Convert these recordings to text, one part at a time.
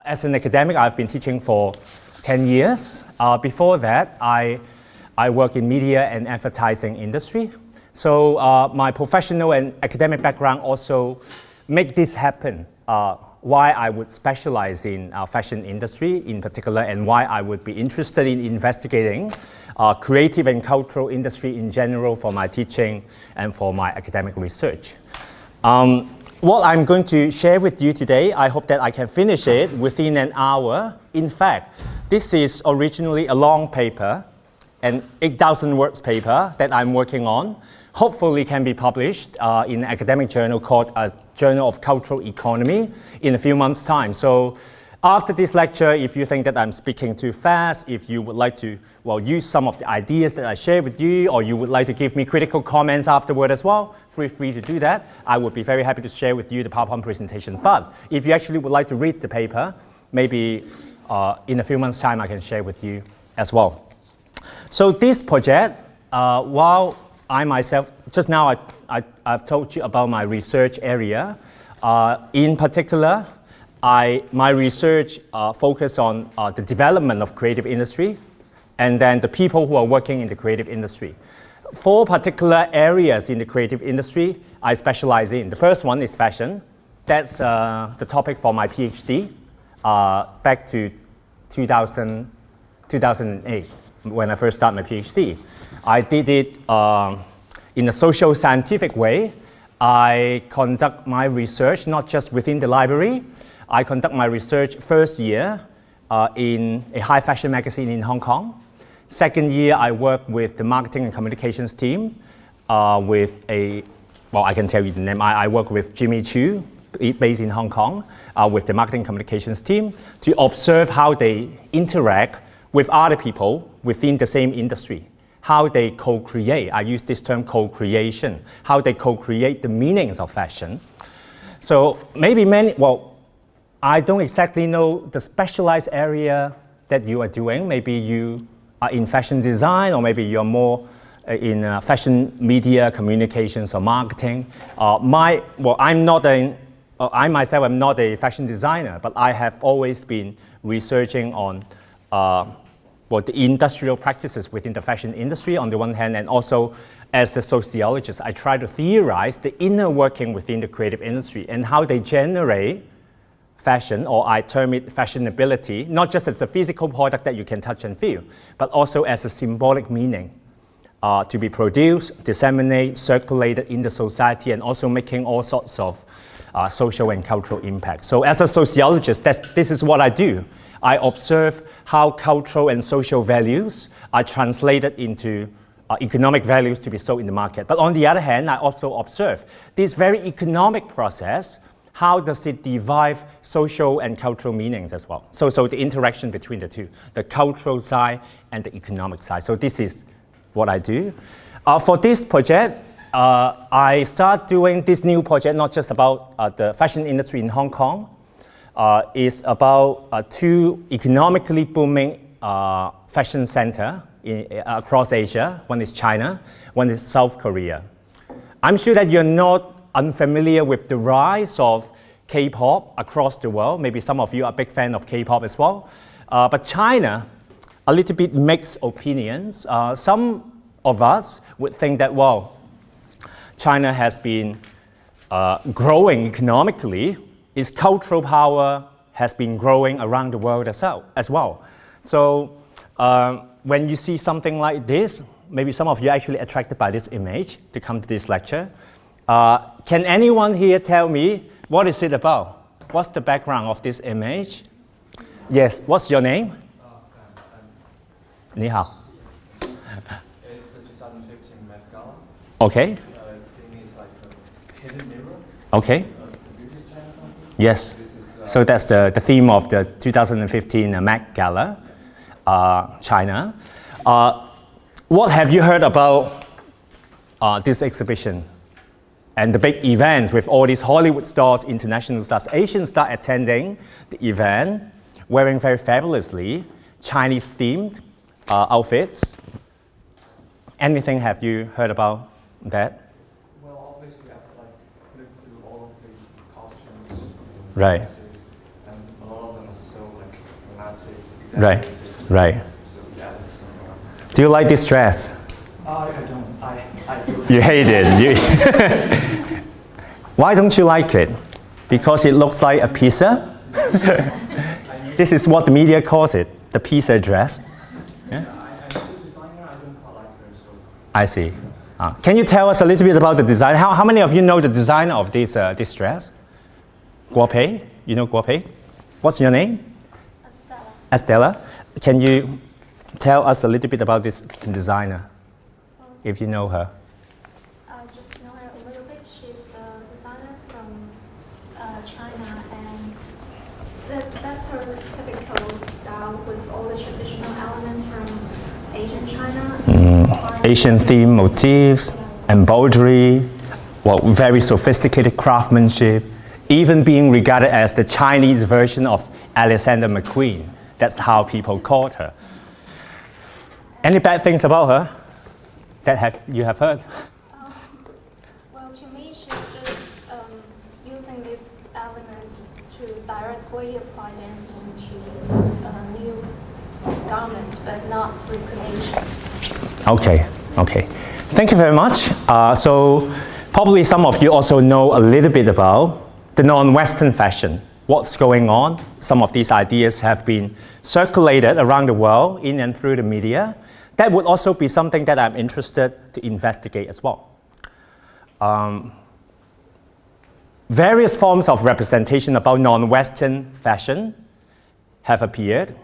As an academic, I've been teaching for 10 years. Before that, I work in media and advertising industry. So my professional and academic background also make this happen. Why I would specialize in fashion industry in particular, and why I would be interested in investigating creative and cultural industry in general for my teaching and for my academic research. What I'm going to share with you today, I hope that I can finish it within an hour. In fact, this is originally a long paper, an 8,000 words paper that I'm working on. Hopefully can be published in an academic journal called Journal of Cultural Economy in a few months' time. So after this lecture, if you think that I'm speaking too fast, if you would like to use some of the ideas that I share with you, or you would like to give me critical comments afterward as well, feel free to do that. I would be very happy to share with you the PowerPoint presentation. But if you actually would like to read the paper, maybe in a few months' time I can share with you as well. So this project, while I myself, just now I've told you about my research area. In particular, my research focus on the development of creative industry and then the people who are working in the creative industry. 4 particular areas in the creative industry I specialize in. The first one is fashion. That's the topic for my PhD back to 2008 when I first started my PhD. I did it in a social scientific way. I conduct my research not just within the library. I conduct my research first year in a high fashion magazine in Hong Kong. Second year, I work with the marketing and communications team with I can tell you the name. I work with Jimmy Chu, based in Hong Kong, with the marketing communications team to observe how they interact with other people within the same industry, how they co-create. I use this term co-creation, how they co-create the meanings of fashion. So maybe I don't exactly know the specialized area that you are doing. Maybe you are in fashion design, or maybe you're more in fashion media, communications, or marketing. I myself am not a fashion designer, but I have always been researching on the industrial practices within the fashion industry on the one hand, and also as a sociologist, I try to theorize the inner working within the creative industry and how they generate fashion, or I term it fashionability, not just as a physical product that you can touch and feel, but also as a symbolic meaning to be produced, disseminated, circulated in the society, and also making all sorts of social and cultural impact. So as a sociologist, this is what I do. I observe how cultural and social values are translated into economic values to be sold in the market. But on the other hand, I also observe this very economic process. How does it derive social and cultural meanings as well? So the interaction between the two, the cultural side and the economic side. So this is what I do. For this project, I start doing this new project, not just about the fashion industry in Hong Kong. It's about 2 economically booming fashion centers across Asia. One is China, one is South Korea. I'm sure that you're not unfamiliar with the rise of K-pop across the world. Maybe some of you are a big fan of K-pop as well. But China, a little bit mixed opinions. Some of us would think that, China has been growing economically. Its cultural power has been growing around the world as well. So when you see something like this, maybe some of you are actually attracted by this image to come to this lecture. Can anyone here tell me what is it about? What's the background of this image? Yes, what's your name? 你好. It's the 2015 Met Gala. Okay. Its theme is like a hidden mirror. Okay. Yes. So that's the theme of the 2015 Met Gala, China. What have you heard about this exhibition and the big events with all these Hollywood stars, international stars, Asian stars attending the event, wearing very fabulously Chinese-themed outfits? Anything have you heard about that? Well, obviously I've looked through all of the costumes, Right. dresses, and a lot of them are so to Right, exaggerate it. right. So yeah, that's Do you like this dress? I don't. I do. You hate it. Why don't you like it? Because it looks like a pizza? This is what the media calls it, the pizza dress. Yeah? I know the designer. I don't quite like her. So I see. Can you tell us a little bit about the design? How many of you know the designer of this dress? Guo Pei? You know Guo Pei? What's your name? Estella. Estella. Can you tell us a little bit about this designer, if you know her? I just know her a little bit. She's a designer from China, and that's her typical style with all the traditional elements from Asian China. Asian theme motifs, embroidery, well, very sophisticated craftsmanship, even being regarded as the Chinese version of Alexander McQueen. That's how people called her. Any bad things about her that you have heard? Well, to me, she's just using these elements to directly apply them into new garments, but not recreation. Okay. Thank you very much. So probably some of you also know a little bit about the non-Western fashion. What's going on? Some of these ideas have been circulated around the world in and through the media. That would also be something that I'm interested to investigate as well. Various forms of representation about non-Western fashion have appeared,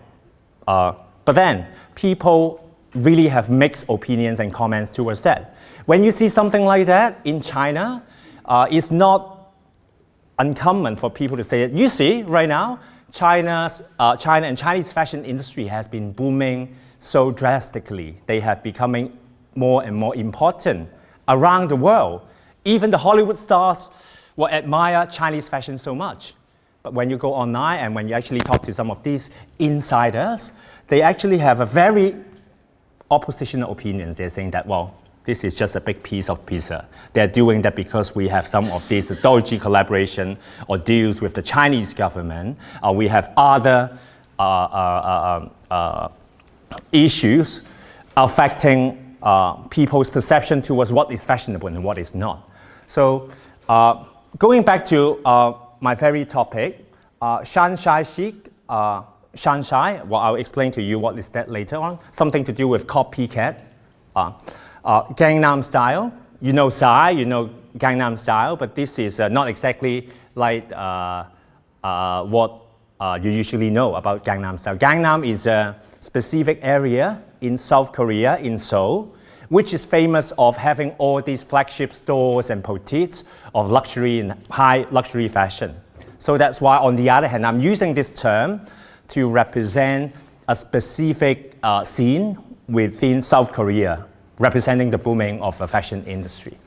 but then people really have mixed opinions and comments towards that. When you see something like that in China, it's not uncommon for people to say that, you see, right now, China and Chinese fashion industry has been booming so drastically. They have becoming more and more important around the world. Even the Hollywood stars will admire Chinese fashion so much. But when you go online and when you actually talk to some of these insiders, they actually have a very oppositional opinions. They're saying that, well, this is just a big piece of pizza. They're doing that because we have some of these dodgy collaboration or deals with the Chinese government. We have other issues affecting people's perception towards what is fashionable and what is not. So going back to my very topic, Shanzhai chic, Shanzhai, well, I'll explain to you what is that later on, something to do with copycat. Gangnam Style, you know Psy, you know Gangnam Style, but this is not exactly like what you usually know about Gangnam Style. Gangnam is a specific area in South Korea, in Seoul, which is famous of having all these flagship stores and boutiques of luxury and high luxury fashion. So that's why, on the other hand, I'm using this term to represent a specific scene within South Korea, representing the booming of the fashion industry.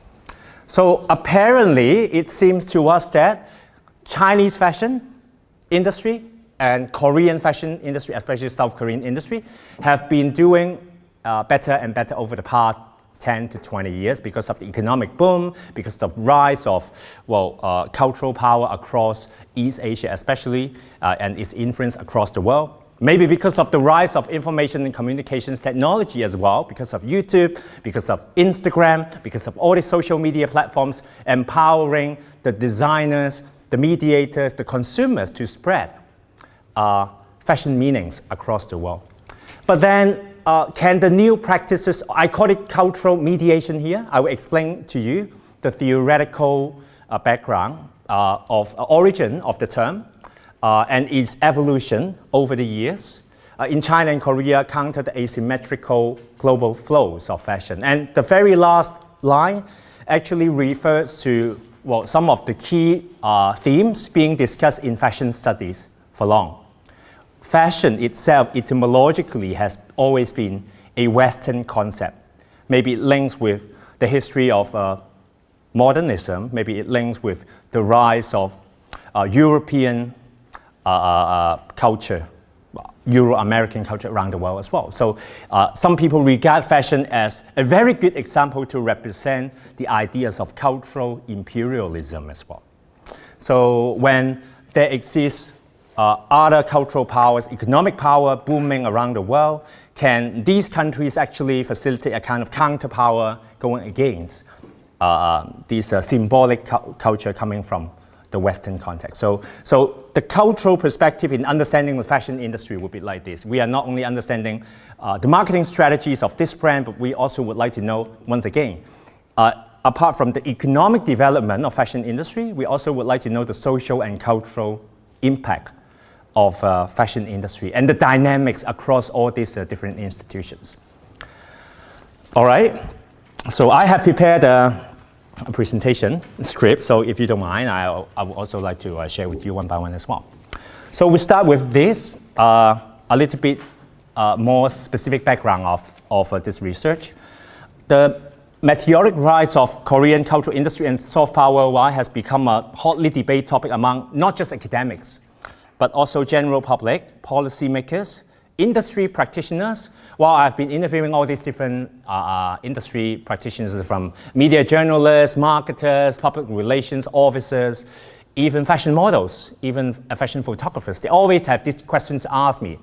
So apparently, it seems to us that Chinese fashion industry and Korean fashion industry, especially South Korean industry, have been doing better and better over the past 10 to 20 years because of the economic boom, because of the rise of cultural power across East Asia especially, and its influence across the world. Maybe because of the rise of information and communications technology as well, because of YouTube, because of Instagram, because of all the social media platforms empowering the designers, the mediators, the consumers to spread fashion meanings across the world. But then, can the new practices, I call it cultural mediation here, I will explain to you the theoretical background of origin of the term, and its evolution over the years. In China and Korea, counter the asymmetrical global flows of fashion. And the very last line actually refers to some of the key themes being discussed in fashion studies for long. Fashion itself, etymologically, has always been a Western concept. Maybe it links with the history of modernism, maybe it links with the rise of European culture, Euro-American culture around the world as well. So some people regard fashion as a very good example to represent the ideas of cultural imperialism as well. So when there exists other cultural powers, economic power booming around the world, can these countries actually facilitate a kind of counterpower going against this symbolic culture coming from the Western context? So the cultural perspective in understanding the fashion industry would be like this. We are not only understanding the marketing strategies of this brand, but we also would like to know, once again, apart from the economic development of fashion industry, we also would like to know the social and cultural impact of fashion industry and the dynamics across all these different institutions. All right, so I have prepared a presentation script, so if you don't mind, I would also like to share with you one by one as well. So we start with this, a little bit more specific background of this research. The meteoric rise of Korean cultural industry and soft power worldwide has become a hotly debated topic among not just academics, but also general public, policymakers, industry practitioners. While I've been interviewing all these different industry practitioners, from media journalists, marketers, public relations officers, even fashion models, even fashion photographers, they always have this question to ask me.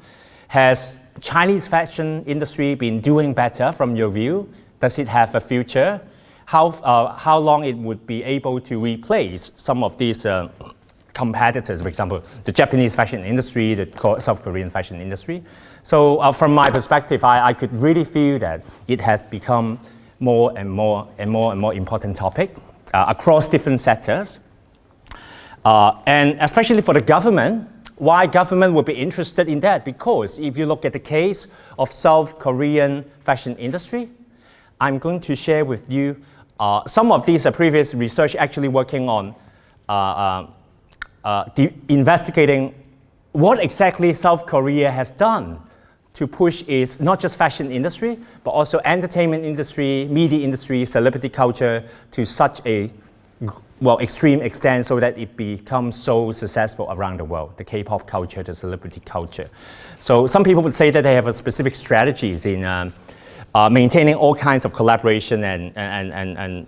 Has Chinese fashion industry been doing better from your view? Does it have a future? How long it would be able to replace some of these competitors, for example, the Japanese fashion industry, the South Korean fashion industry? So from my perspective, I could really feel that it has become more and more important topic across different sectors. And especially for the government, why government would be interested in that? Because if you look at the case of South Korean fashion industry, I'm going to share with you some of these previous research actually working on investigating what exactly South Korea has done to push its not just fashion industry, but also entertainment industry, media industry, celebrity culture to such a extreme extent so that it becomes so successful around the world, the K-pop culture, the celebrity culture. So some people would say that they have a specific strategies in maintaining all kinds of collaboration and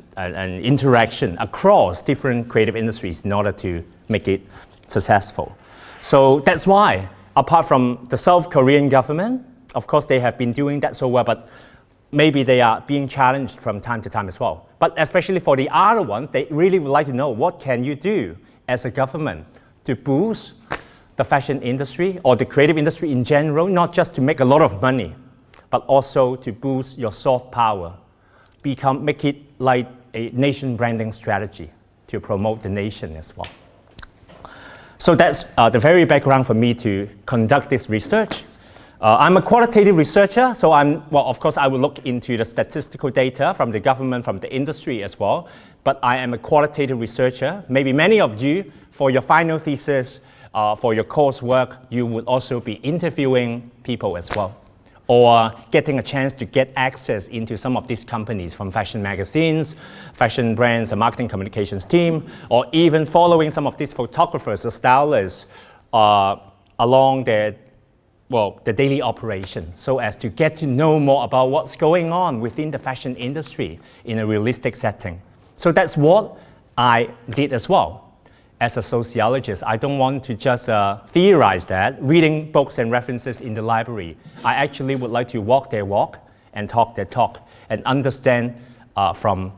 interaction across different creative industries in order to make it successful. So that's why, apart from the South Korean government, of course they have been doing that so well, but maybe they are being challenged from time to time as well. But especially for the other ones, they really would like to know, what can you do as a government to boost the fashion industry or the creative industry in general, not just to make a lot of money, but also to boost your soft power, make it like a nation branding strategy to promote the nation as well. So that's the very background for me to conduct this research. I'm a qualitative researcher, so of course I will look into the statistical data from the government, from the industry as well, but I am a qualitative researcher. Maybe many of you, for your final thesis, for your coursework, you would also be interviewing people as well, or getting a chance to get access into some of these companies from fashion magazines, fashion brands, a marketing communications team, or even following some of these photographers or stylists along the daily operation, so as to get to know more about what's going on within the fashion industry in a realistic setting. So that's what I did as well. As a sociologist, I don't want to just theorize that, reading books and references in the library. I actually would like to walk their walk and talk their talk and understand from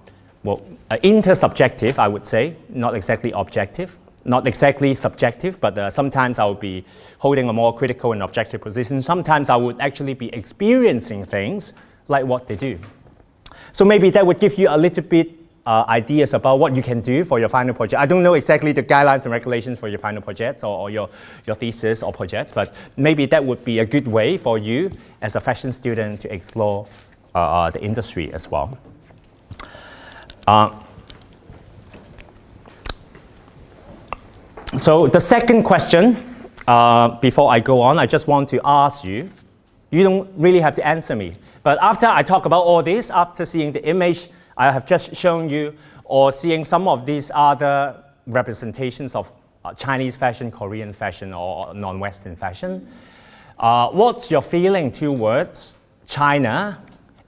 intersubjective, I would say, not exactly objective, not exactly subjective, but sometimes I would be holding a more critical and objective position. Sometimes I would actually be experiencing things like what they do. So maybe that would give you a little bit ideas about what you can do for your final project. I don't know exactly the guidelines and regulations for your final projects or your thesis or projects, but maybe that would be a good way for you as a fashion student to explore the industry as well. So the second question, before I go on, I just want to ask you, you don't really have to answer me, but after I talk about all this, after seeing the image I have just shown you, or seeing some of these other representations of Chinese fashion, Korean fashion, or non-Western fashion, what's your feeling towards China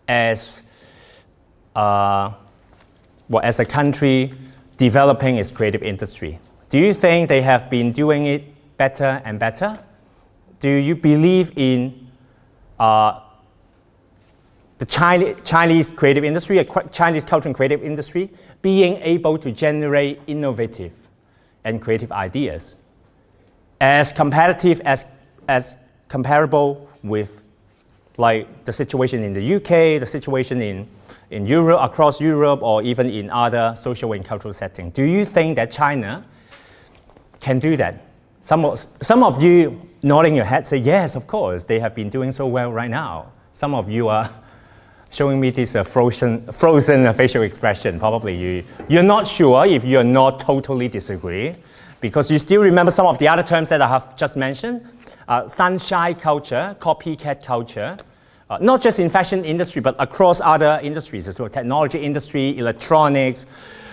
as a country developing its creative industry? Do you think they have been doing it better and better? Do you believe in the Chinese creative industry, Chinese culture and creative industry, being able to generate innovative and creative ideas as competitive, as comparable with like the situation in the UK, the situation in Europe, across Europe, or even in other social and cultural settings? Do you think that China can do that? Some of you nodding your head say, yes, of course, they have been doing so well right now. Some of you are showing me this frozen facial expression. Probably you're not sure if you're not totally disagree, because you still remember some of the other terms that I have just mentioned. Shanzhai culture, copycat culture, not just in fashion industry, but across other industries as well, technology industry, electronics,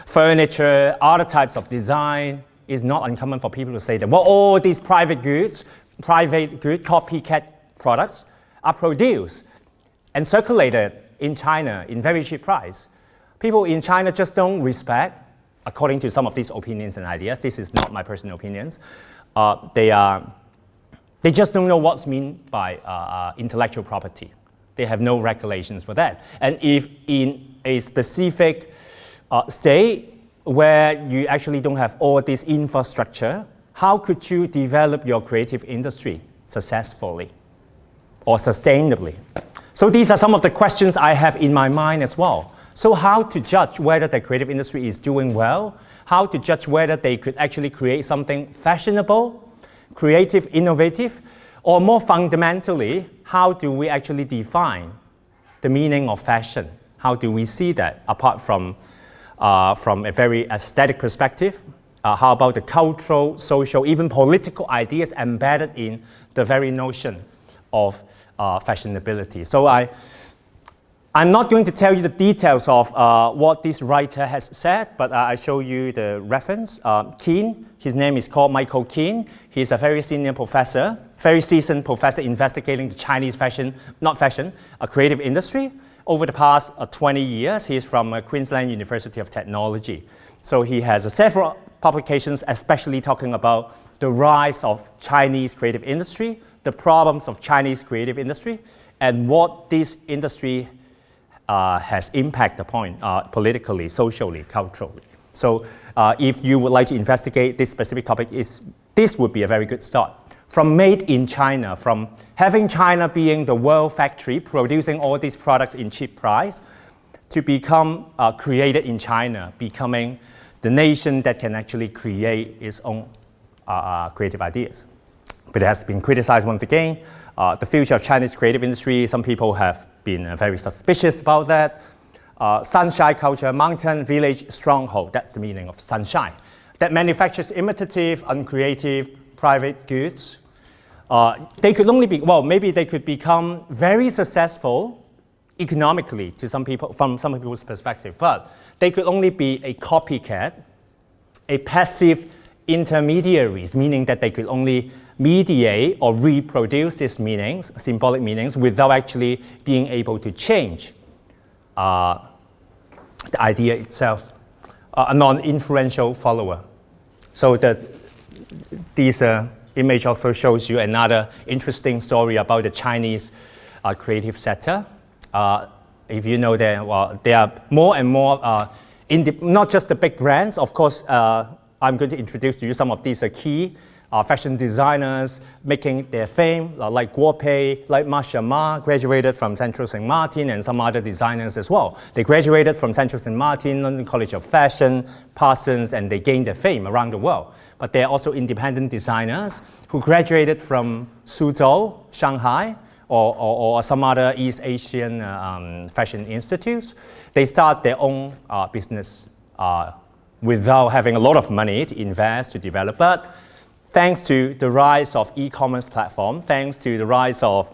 furniture, other types of design. Is not uncommon for people to say that, well, all these private good copycat products are produced and circulated in China in very cheap price. People in China just don't respect, according to some of these opinions and ideas, this is not my personal opinions, they just don't know what's meant by intellectual property. They have no regulations for that. And if in a specific state where you actually don't have all this infrastructure, how could you develop your creative industry successfully or sustainably? So these are some of the questions I have in my mind as well. So how to judge whether the creative industry is doing well? How to judge whether they could actually create something fashionable, creative, innovative, or more fundamentally, how do we actually define the meaning of fashion? How do we see that apart from a very aesthetic perspective? How about the cultural, social, even political ideas embedded in the very notion of fashionability? So I'm not going to tell you the details of what this writer has said, but I show you the reference. Keane, his name is called Michael Keane. He's a very senior professor, very seasoned professor investigating the Chinese creative industry. Over the past 20 years, he's from Queensland University of Technology. So he has several publications, especially talking about the rise of Chinese creative industry, the problems of Chinese creative industry, and what this industry has impact upon politically, socially, culturally. So if you would like to investigate this specific topic, this would be a very good start. From made in China, from having China being the world factory, producing all these products in cheap price, to become created in China, becoming the nation that can actually create its own creative ideas. But it has been criticized once again. The future of Chinese creative industry, some people have been very suspicious about that. Shanzhai culture, mountain, village, stronghold, that's the meaning of Shanzhai. That manufactures imitative, uncreative, private goods. They could only be, well, maybe they could become very successful economically to some people, from some people's perspective, but they could only be a copycat, a passive intermediaries, meaning that they could only mediate or reproduce these meanings, symbolic meanings, without actually being able to change the idea itself, a non-influential follower. So these image also shows you another interesting story about the Chinese creative sector. If you know that, well, there are more and more, not just the big brands. Of course, I'm going to introduce to you some of these key fashion designers making their fame, like Guo Pei, like Masha Ma, graduated from Central St. Martin, and some other designers as well. They graduated from Central St. Martin, London College of Fashion, Parsons, and they gained their fame around the world. But there are also independent designers who graduated from Suzhou, Shanghai, or some other East Asian fashion institutes. They start their own business without having a lot of money to invest, to develop. But thanks to the rise of e-commerce platform, thanks to the rise of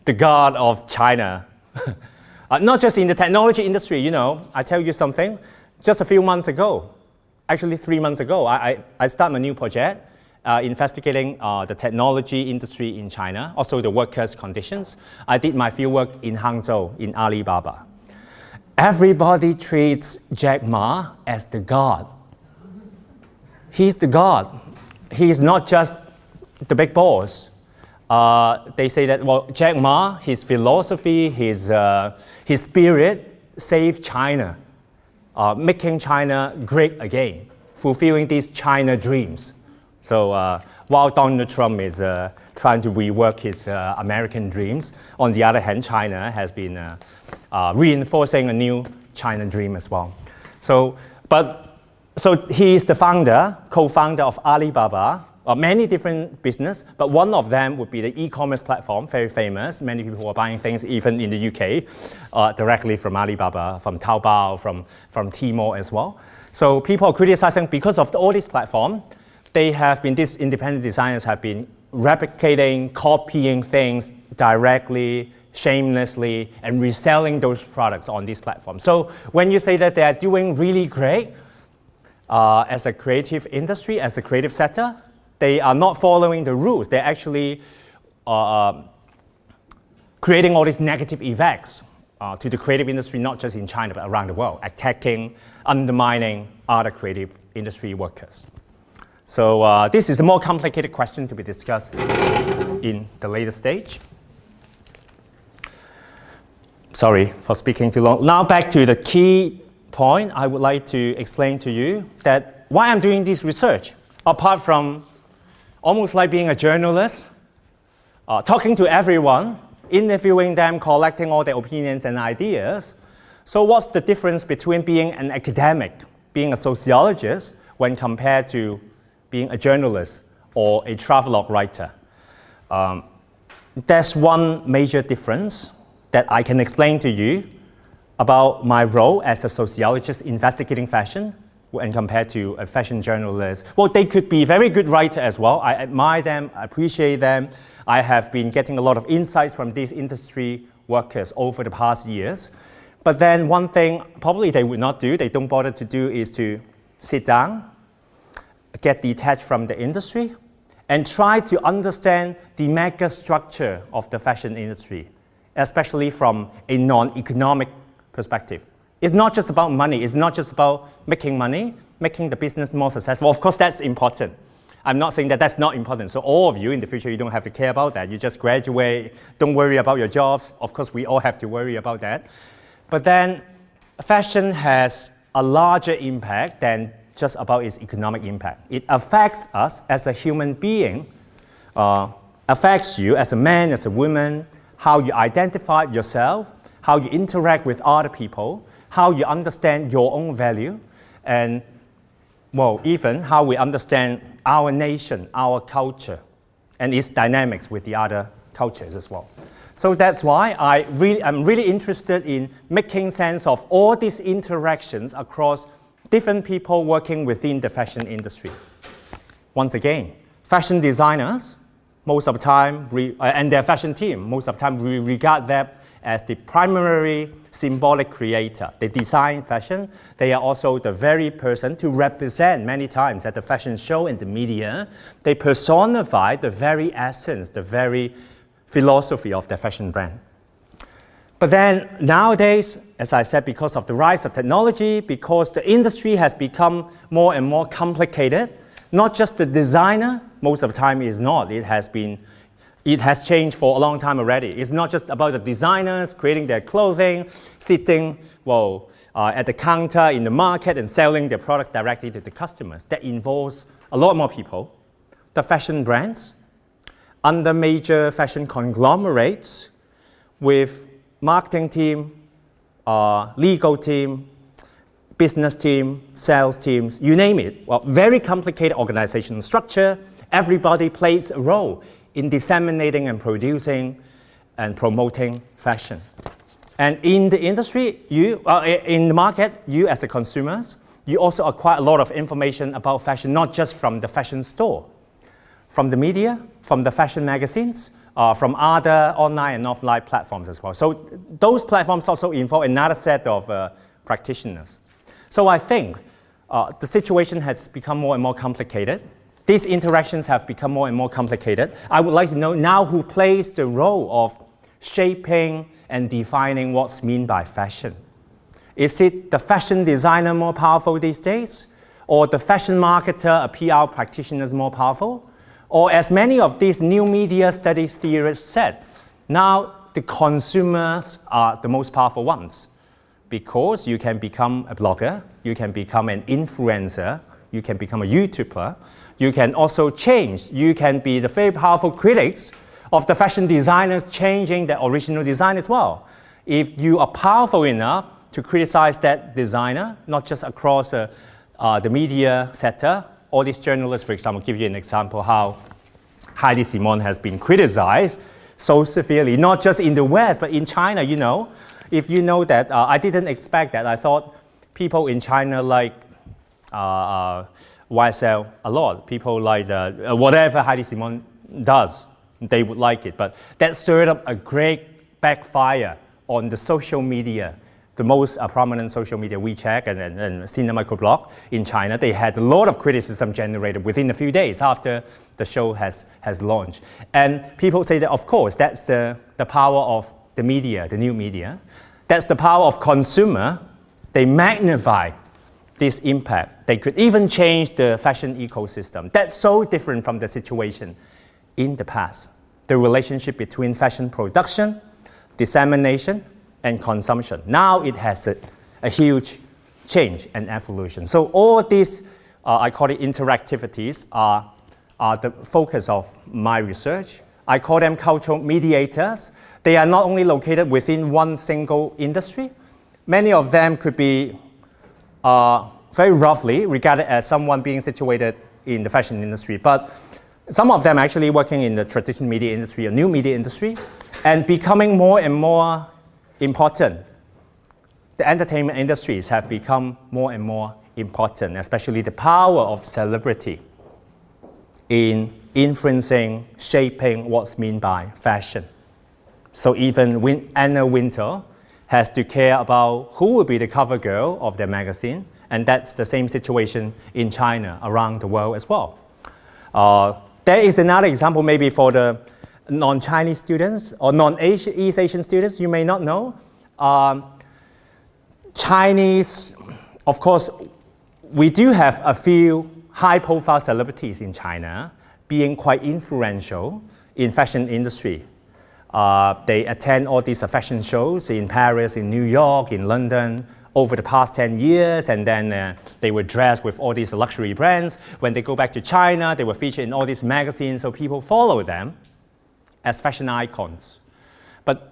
the God of China, not just in the technology industry, you know, I tell you something, just a few months ago, actually 3 months ago, I started a new project investigating the technology industry in China, also the workers' conditions. I did my fieldwork in Hangzhou, in Alibaba. Everybody treats Jack Ma as the God. He's the God. He's not just the big boss, they say that, well, Jack Ma, his philosophy, his spirit saved China, making China great again, fulfilling these China dreams. So while Donald Trump is trying to rework his American dreams, on the other hand, China has been reinforcing a new China dream as well. So he is the founder, co-founder of Alibaba, many different business, but one of them would be the e-commerce platform, very famous. Many people are buying things, even in the UK, directly from Alibaba, from Taobao, from Tmall as well. So people are criticizing because of all these platforms. These independent designers have been replicating, copying things directly, shamelessly, and reselling those products on these platforms. So when you say that they are doing really great as a creative industry, as a creative sector, they are not following the rules. They're actually creating all these negative effects to the creative industry, not just in China, but around the world, attacking, undermining other creative industry workers. So this is a more complicated question to be discussed in the later stage. Sorry for speaking too long. Now back to the key point. I would like to explain to you that why I'm doing this research, apart from almost like being a journalist, talking to everyone, interviewing them, collecting all their opinions and ideas. So what's the difference between being an academic, being a sociologist, when compared to being a journalist or a travelogue writer? There's one major difference that I can explain to you about my role as a sociologist investigating fashion when compared to a fashion journalist. Well, they could be very good writers as well. I admire them, I appreciate them. I have been getting a lot of insights from these industry workers over the past years. But then one thing probably they would not do, they don't bother to do, is to sit down, get detached from the industry, and try to understand the mega structure of the fashion industry, especially from a non-economic perspective. It's not just about money. It's not just about making money, making the business more successful. Of course, that's important. I'm not saying that that's not important. So all of you in the future, you don't have to care about that. You just graduate. Don't worry about your jobs. Of course, we all have to worry about that. But then fashion has a larger impact than just about its economic impact. It affects us as a human being, affects you as a man, as a woman, how you identify yourself, how you interact with other people, how you understand your own value, and, well, even how we understand our nation, our culture, and its dynamics with the other cultures as well. So that's why I'm really interested in making sense of all these interactions across different people working within the fashion industry. Once again, fashion designers, most of the time, and their fashion team, most of the time we regard them as the primary symbolic creator. They design fashion. They are also the very person to represent many times at the fashion show and the media. They personify the very essence, the very philosophy of their fashion brand. But then nowadays, as I said, because of the rise of technology, because the industry has become more and more complicated, not just the designer, most of the time is not. It has changed for a long time already. It's not just about the designers creating their clothing, sitting at the counter in the market and selling their products directly to the customers. That involves a lot more people. The fashion brands, under major fashion conglomerates, with marketing team, legal team, business team, sales teams, you name it. Well, very complicated organizational structure. Everybody plays a role in disseminating and producing and promoting fashion. And in the industry, in the market, you as a consumers, you also acquire a lot of information about fashion, not just from the fashion store, from the media, from the fashion magazines, from other online and offline platforms as well. So those platforms also involve another set of practitioners. So I think the situation has become more and more complicated. These interactions have become more and more complicated. I would like to know now who plays the role of shaping and defining what's meant by fashion. Is it the fashion designer more powerful these days? Or the fashion marketer, a PR practitioner is more powerful? Or as many of these new media studies theorists said, now the consumers are the most powerful ones because you can become a blogger, you can become an influencer, you can become a YouTuber, you can also change, you can be the very powerful critics of the fashion designers changing the original design as well. If you are powerful enough to criticize that designer, not just across the media sector, all these journalists, for example, give you an example how Heidi Simon has been criticized so severely, not just in the West, but in China, you know. If you know that, I didn't expect that. I thought people in China like YSL a lot. People like whatever Heidi Simon does, they would like it. But that stirred up a great backfire on the social media, the most prominent social media, WeChat and Sina Microblog in China. They had a lot of criticism generated within a few days after the show has launched. And people say that, of course, that's the power of the media, the new media. That's the power of consumer. They magnify this impact. They could even change the fashion ecosystem. That's so different from the situation in the past. The relationship between fashion production, dissemination, and consumption. Now it has a huge change and evolution. So all these, I call it interactivities, are the focus of my research. I call them cultural mediators. They are not only located within one single industry. Many of them could be very roughly regarded as someone being situated in the fashion industry, but some of them actually working in the traditional media industry or new media industry and becoming more and more important. The entertainment industries have become more and more important, especially the power of celebrity in influencing, shaping what's meant by fashion. So even Anna Wintour has to care about who will be the cover girl of their magazine, and that's the same situation in China, around the world as well. There is another example maybe for the non-Chinese students or non-East Asian students you may not know. Chinese, of course, we do have a few high-profile celebrities in China being quite influential in fashion industry. They attend all these fashion shows in Paris, in New York, in London over the past 10 years, and then they were dressed with all these luxury brands. When they go back to China, they were featured in all these magazines, so people follow them as fashion icons. But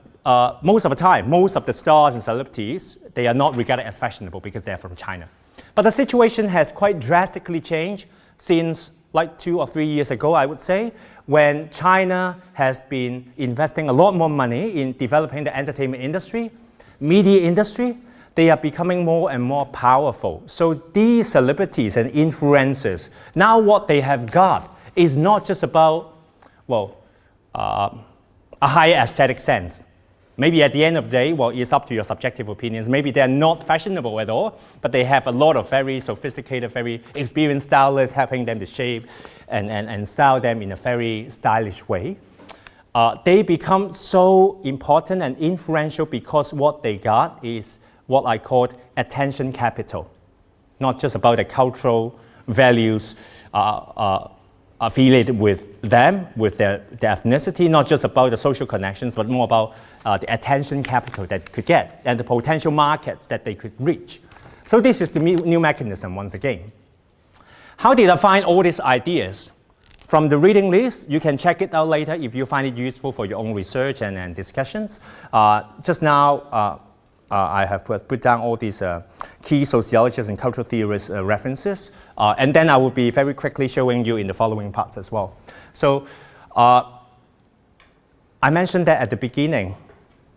most of the time, most of the stars and celebrities, they are not regarded as fashionable because they're from China. But the situation has quite drastically changed since like 2 or 3 years ago, I would say, when China has been investing a lot more money in developing the entertainment industry, media industry. They are becoming more and more powerful. So these celebrities and influencers, now what they have got is not just about, well, a higher aesthetic sense. Maybe at the end of the day, well, it's up to your subjective opinions. Maybe they're not fashionable at all, but they have a lot of very sophisticated, very experienced stylists helping them to shape and style them in a very stylish way. They become so important and influential because what they got is what I call attention capital. Not just about the cultural values affiliated with them, with their ethnicity, not just about the social connections, but more about the attention capital that they could get and the potential markets that they could reach. So this is the new mechanism once again. How did I find all these ideas? From the reading list, you can check it out later if you find it useful for your own research and discussions. Just now, I have put down all these key sociologists and cultural theorists references, and then I will be very quickly showing you in the following parts as well. So I mentioned that at the beginning,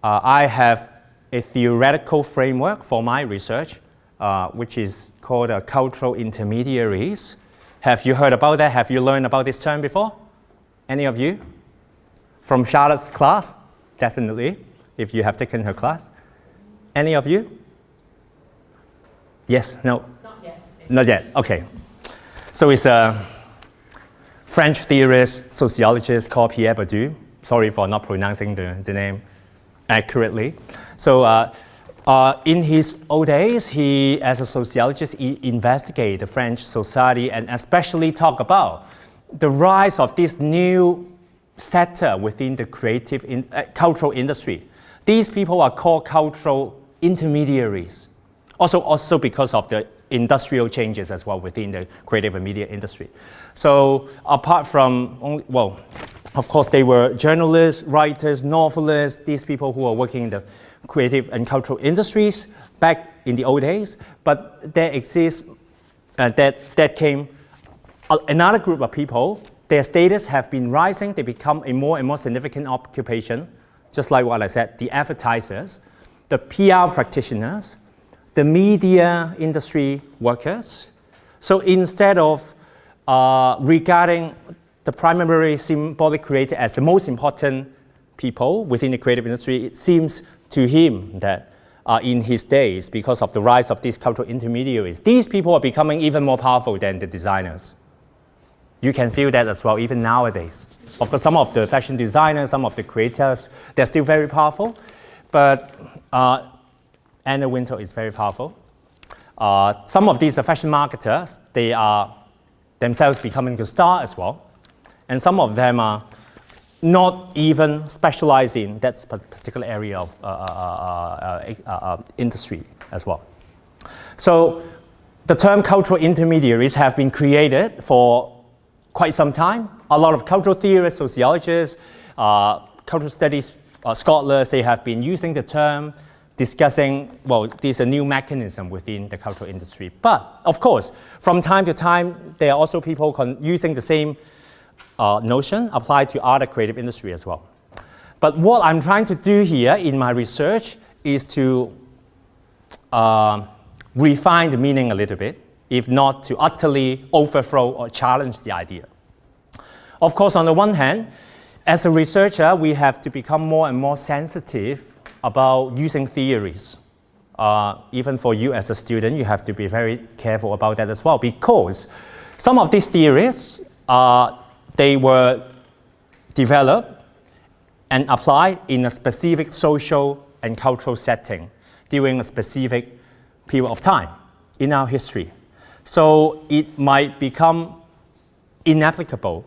I have a theoretical framework for my research, which is called cultural intermediaries. Have you heard about that? Have you learned about this term before? Any of you? From Charlotte's class? Definitely, if you have taken her class. Any of you? Yes? No? Not yet. Not yet, okay. So it's a French theorist, sociologist called Pierre Bourdieu. Sorry for not pronouncing the name accurately. So in his old days, he, as a sociologist, he investigated the French society and especially talk about the rise of this new sector within the creative cultural industry. These people are called cultural intermediaries. Also because of the industrial changes as well within the creative and media industry. So apart from, of course they were journalists, writers, novelists, these people who are working in the creative and cultural industries back in the old days, but there exists, that came another group of people. Their status have been rising, they become a more and more significant occupation, just like what I said, the advertisers, the PR practitioners, the media industry workers. So instead of regarding the primary symbolic creator as the most important people within the creative industry, it seems to him that in his days, because of the rise of these cultural intermediaries, these people are becoming even more powerful than the designers. You can feel that as well, even nowadays. Of course, some of the fashion designers, some of the creators, they're still very powerful, but Anna Wintour is very powerful. Some of these fashion marketers, they are themselves becoming a star as well. And some of them are not even specialized in that particular area of industry as well. So the term cultural intermediaries have been created for quite some time. A lot of cultural theorists, sociologists, cultural studies scholars, they have been using the term, discussing, there's a new mechanism within the cultural industry. But of course, from time to time, there are also people using the same notion applied to other creative industry as well. But what I'm trying to do here in my research is to refine the meaning a little bit, if not to utterly overthrow or challenge the idea. Of course, on the one hand, as a researcher, we have to become more and more sensitive about using theories. Even for you as a student, you have to be very careful about that as well, because some of these theories, they were developed and applied in a specific social and cultural setting during a specific period of time in our history. So it might become inapplicable.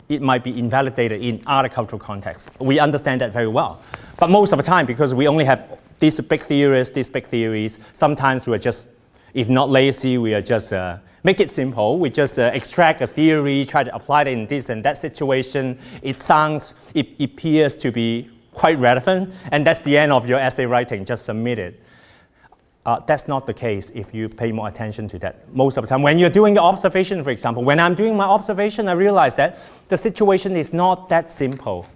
It might be invalidated in other cultural contexts. We understand that very well. But most of the time, because we only have these big theories, sometimes we're just, if not lazy, we are just make it simple. We just extract a theory, try to apply it in this and that situation. It appears to be quite relevant, and that's the end of your essay writing, just submit it. That's not the case if you pay more attention to that. Most of the time, when you're doing your observation, for example, when I'm doing my observation, I realize that the situation is not that simple.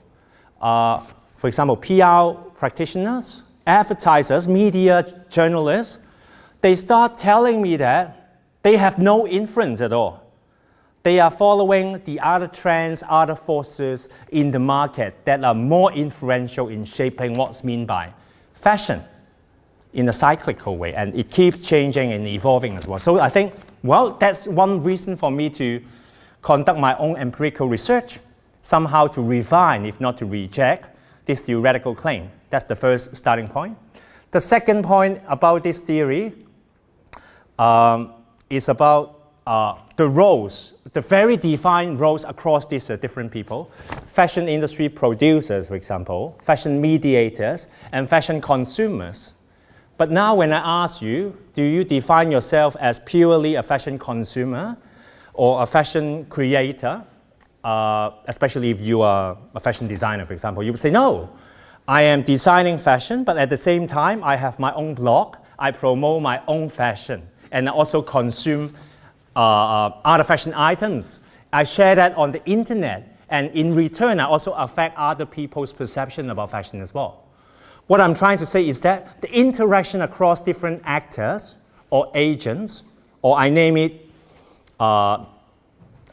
For example, PR practitioners, advertisers, media journalists, they start telling me that they have no influence at all. They are following the other trends, other forces in the market that are more influential in shaping what's meant by fashion in a cyclical way, and it keeps changing and evolving as well. So I think, that's one reason for me to conduct my own empirical research, somehow to refine, if not to reject, this theoretical claim. That's the first starting point. The second point about this theory is about the roles, the very defined roles across these different people. Fashion industry producers, for example, fashion mediators, and fashion consumers. But now when I ask you, do you define yourself as purely a fashion consumer or a fashion creator, especially if you are a fashion designer, for example, you would say, no, I am designing fashion, but at the same time, I have my own blog, I promote my own fashion, and I also consume other fashion items. I share that on the internet, and in return, I also affect other people's perception about fashion as well. What I'm trying to say is that the interaction across different actors or agents, or I name it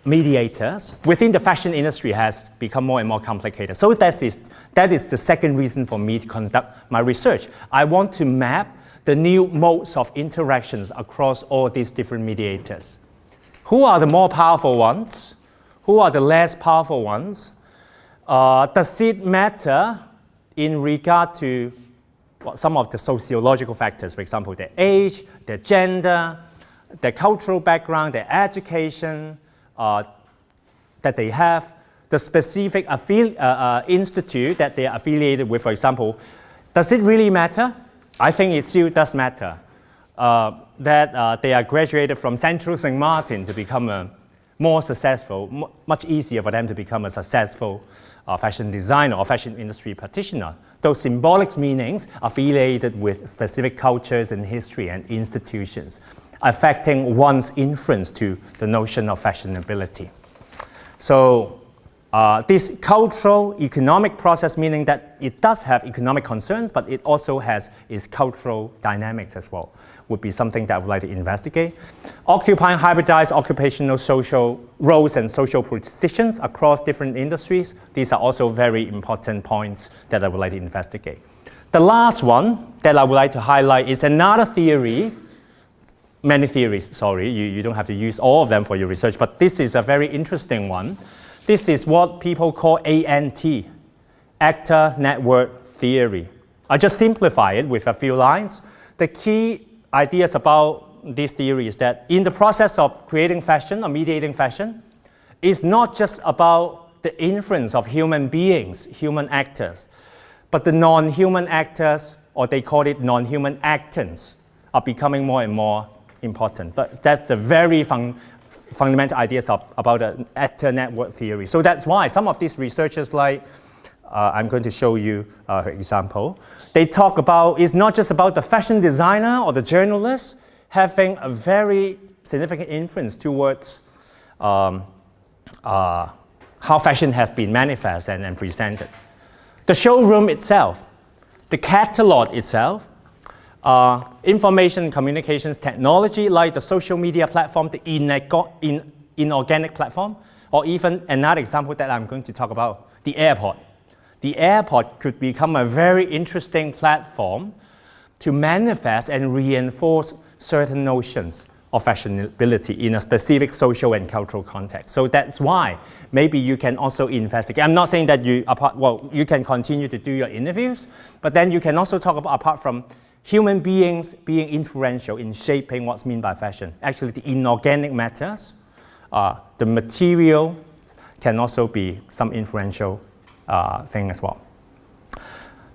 mediators, within the fashion industry has become more and more complicated. So that is the second reason for me to conduct my research. I want to map the new modes of interactions across all these different mediators. Who are the more powerful ones? Who are the less powerful ones? Does it matter in regard to some of the sociological factors, for example, their age, their gender, their cultural background, their education, that they have, the specific institute that they are affiliated with, for example, does it really matter? I think it still does matter. That they are graduated from Central St. Martin to become a more successful, much easier for them to become a successful fashion designer or fashion industry practitioner. Those symbolic meanings affiliated with specific cultures and history and institutions, affecting one's inference to the notion of fashionability. So this cultural economic process, meaning that it does have economic concerns, but it also has its cultural dynamics as well, would be something that I would like to investigate. Occupying hybridized occupational social roles and social positions across different industries. These are also very important points that I would like to investigate. The last one that I would like to highlight is another theory, many theories, sorry, you don't have to use all of them for your research, but this is a very interesting one. This is what people call ANT, Actor Network Theory. I just simplify it with a few lines. The key ideas about this theory is that in the process of creating fashion or mediating fashion, it's not just about the influence of human beings, human actors, but the non-human actors, or they call it non-human actants, are becoming more and more important. But that's the very fundamental ideas about the actor network theory. So that's why some of these researchers, like I'm going to show you her example, they talk about it's not just about the fashion designer or the journalist having a very significant influence towards how fashion has been manifested and presented. The showroom itself, the catalog itself, information communications technology like the social media platform, the inorganic platform, or even another example that I'm going to talk about, the airport. The airport could become a very interesting platform to manifest and reinforce certain notions of fashionability in a specific social and cultural context. So that's why maybe you can also investigate. I'm not saying that you can continue to do your interviews, but then you can also talk about, apart from human beings being influential in shaping what's meant by fashion. Actually, the inorganic matters, the material can also be some influential thing as well.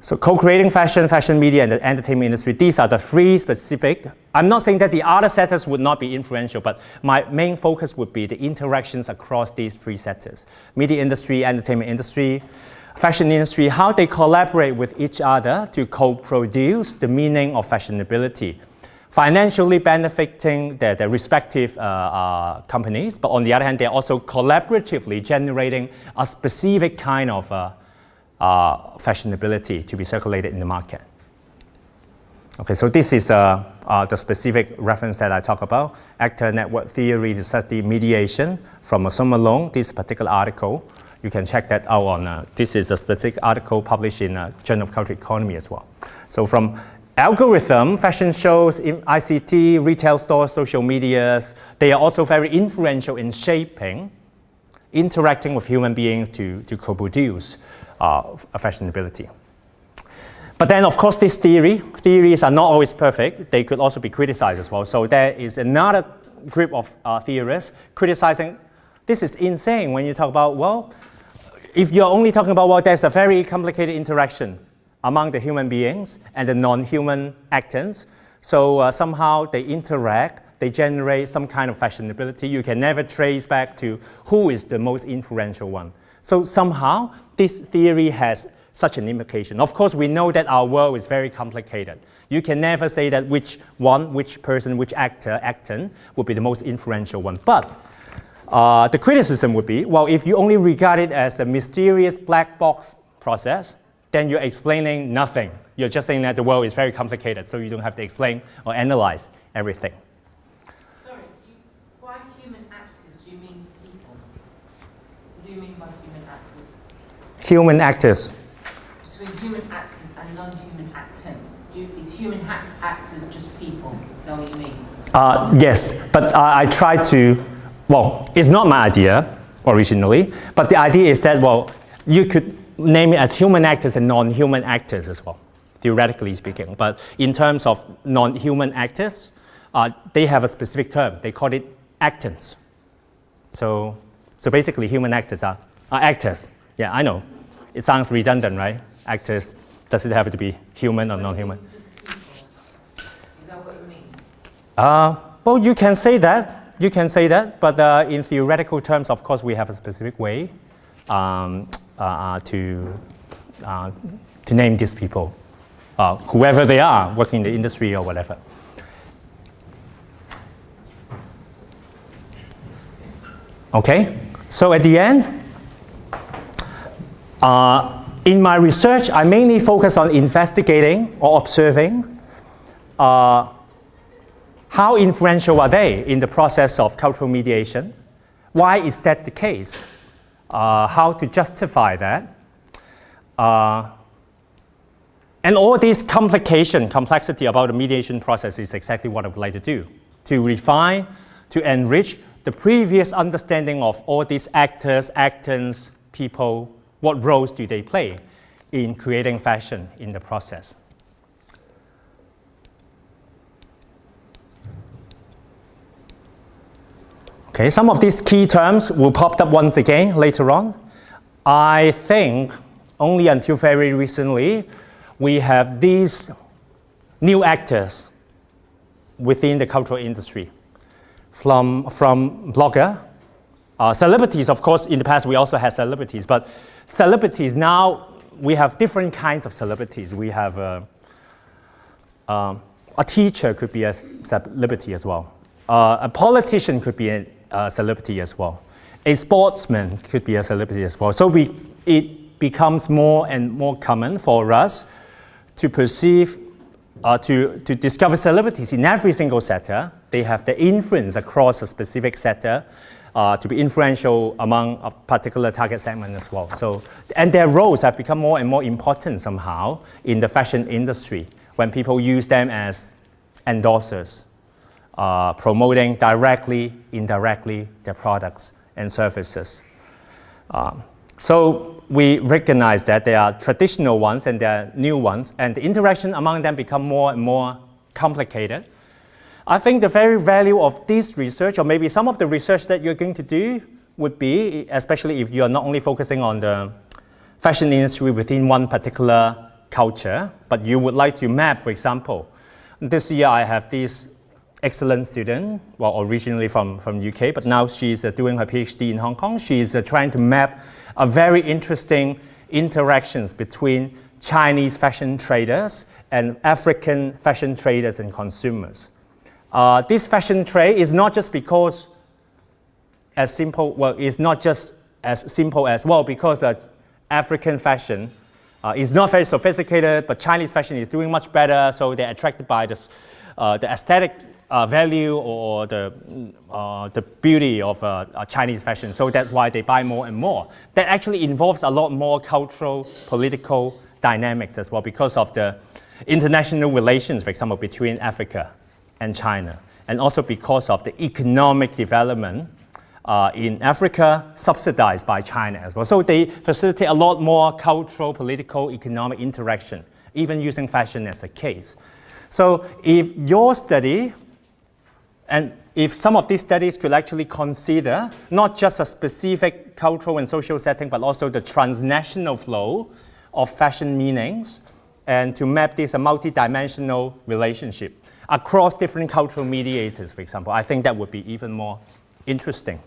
So co-creating fashion, fashion media, and the entertainment industry, these are the three specific. I'm not saying that the other sectors would not be influential, but my main focus would be the interactions across these three sectors. Media industry, entertainment industry, fashion industry, how they collaborate with each other to co-produce the meaning of fashionability, financially benefiting their respective companies, but on the other hand, they're also collaboratively generating a specific kind of fashionability to be circulated in the market. Okay, so this is the specific reference that I talk about, actor network theory to study mediation from Summer Long, this particular article. You can check that out on, this is a specific article published in Journal of Cultural Economy as well. So from algorithm, fashion shows, ICT, retail stores, social medias, they are also very influential in shaping, interacting with human beings to co-produce fashionability. But then, of course, this theories are not always perfect. They could also be criticized as well. So there is another group of theorists criticizing, this is insane when you talk about, well, if you're only talking about, well, there's a very complicated interaction among the human beings and the non-human actants. So somehow they interact, they generate some kind of fashionability. You can never trace back to who is the most influential one. So somehow this theory has such an implication. Of course, we know that our world is very complicated. You can never say that which person, which actant would be the most influential one. But the criticism would be, well, if you only regard it as a mysterious black box process, then you're explaining nothing. You're just saying that the world is very complicated, so you don't have to explain or analyze everything. Sorry, by human actors, do you mean people? What do you mean by human actors? Human actors. Between human actors and non-human actants, is human actors just people? Is that what you mean? Yes, but I tried to, well, it's not my idea originally, but the idea is that, well, you could name it as human actors and non-human actors as well, theoretically speaking. But in terms of non-human actors, they have a specific term. They call it actants. So So basically, human actors are actors. Yeah, I know. It sounds redundant, right? Actors, does it have to be human or non-human? Just people. Is that what it means? Well, you can say that. You can say that. But in theoretical terms, of course, we have a specific way to name these people, whoever they are, working in the industry or whatever. Okay, so at the end, in my research, I mainly focus on investigating or observing how influential are they in the process of cultural mediation. Why is that the case? How to justify that? And all this complexity about the mediation process is exactly what I would like to do, to refine, to enrich the previous understanding of all these actors, actants, people, what roles do they play in creating fashion in the process. Okay, some of these key terms will pop up once again later on. I think only until very recently, we have these new actors within the cultural industry. From blogger, celebrities, of course, in the past we also had celebrities, but celebrities now, we have different kinds of celebrities. We have a teacher could be a celebrity as well. A politician could be a celebrity as well. A sportsman could be a celebrity as well. So it becomes more and more common for us to perceive, to discover celebrities in every single sector. They have the influence across a specific sector to be influential among a particular target segment as well. So, and their roles have become more and more important somehow in the fashion industry when people use them as endorsers, promoting directly, indirectly their products and services. So we recognize that there are traditional ones and there are new ones, and the interaction among them become more and more complicated. I think the very value of this research, or maybe some of the research that you're going to do, would be, especially if you're not only focusing on the fashion industry within one particular culture, but you would like to map, for example. This year I have this excellent student, well, originally from UK, but now she's doing her PhD in Hong Kong. She's trying to map a very interesting interactions between Chinese fashion traders and African fashion traders and consumers. This fashion trade is not just because as simple, well, it's not just as simple as, well, because African fashion is not very sophisticated, but Chinese fashion is doing much better, so they're attracted by the aesthetic value or the beauty of Chinese fashion. So that's why they buy more and more. That actually involves a lot more cultural, political dynamics as well because of the international relations, for example, between Africa and China. And also because of the economic development in Africa subsidized by China as well. So they facilitate a lot more cultural, political, economic interaction, even using fashion as a case. So if your study, and if some of these studies could actually consider not just a specific cultural and social setting, but also the transnational flow of fashion meanings, and to map this a multi-dimensional relationship across different cultural mediators, for example, I think that would be even more interesting.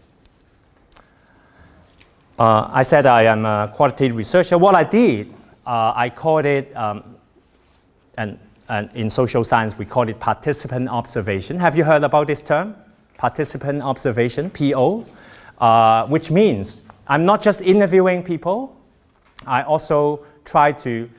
I said I am a qualitative researcher. What I did, I called it, and in social science, we call it participant observation. Have you heard about this term? Participant observation, PO, which means I'm not just interviewing people, I also try to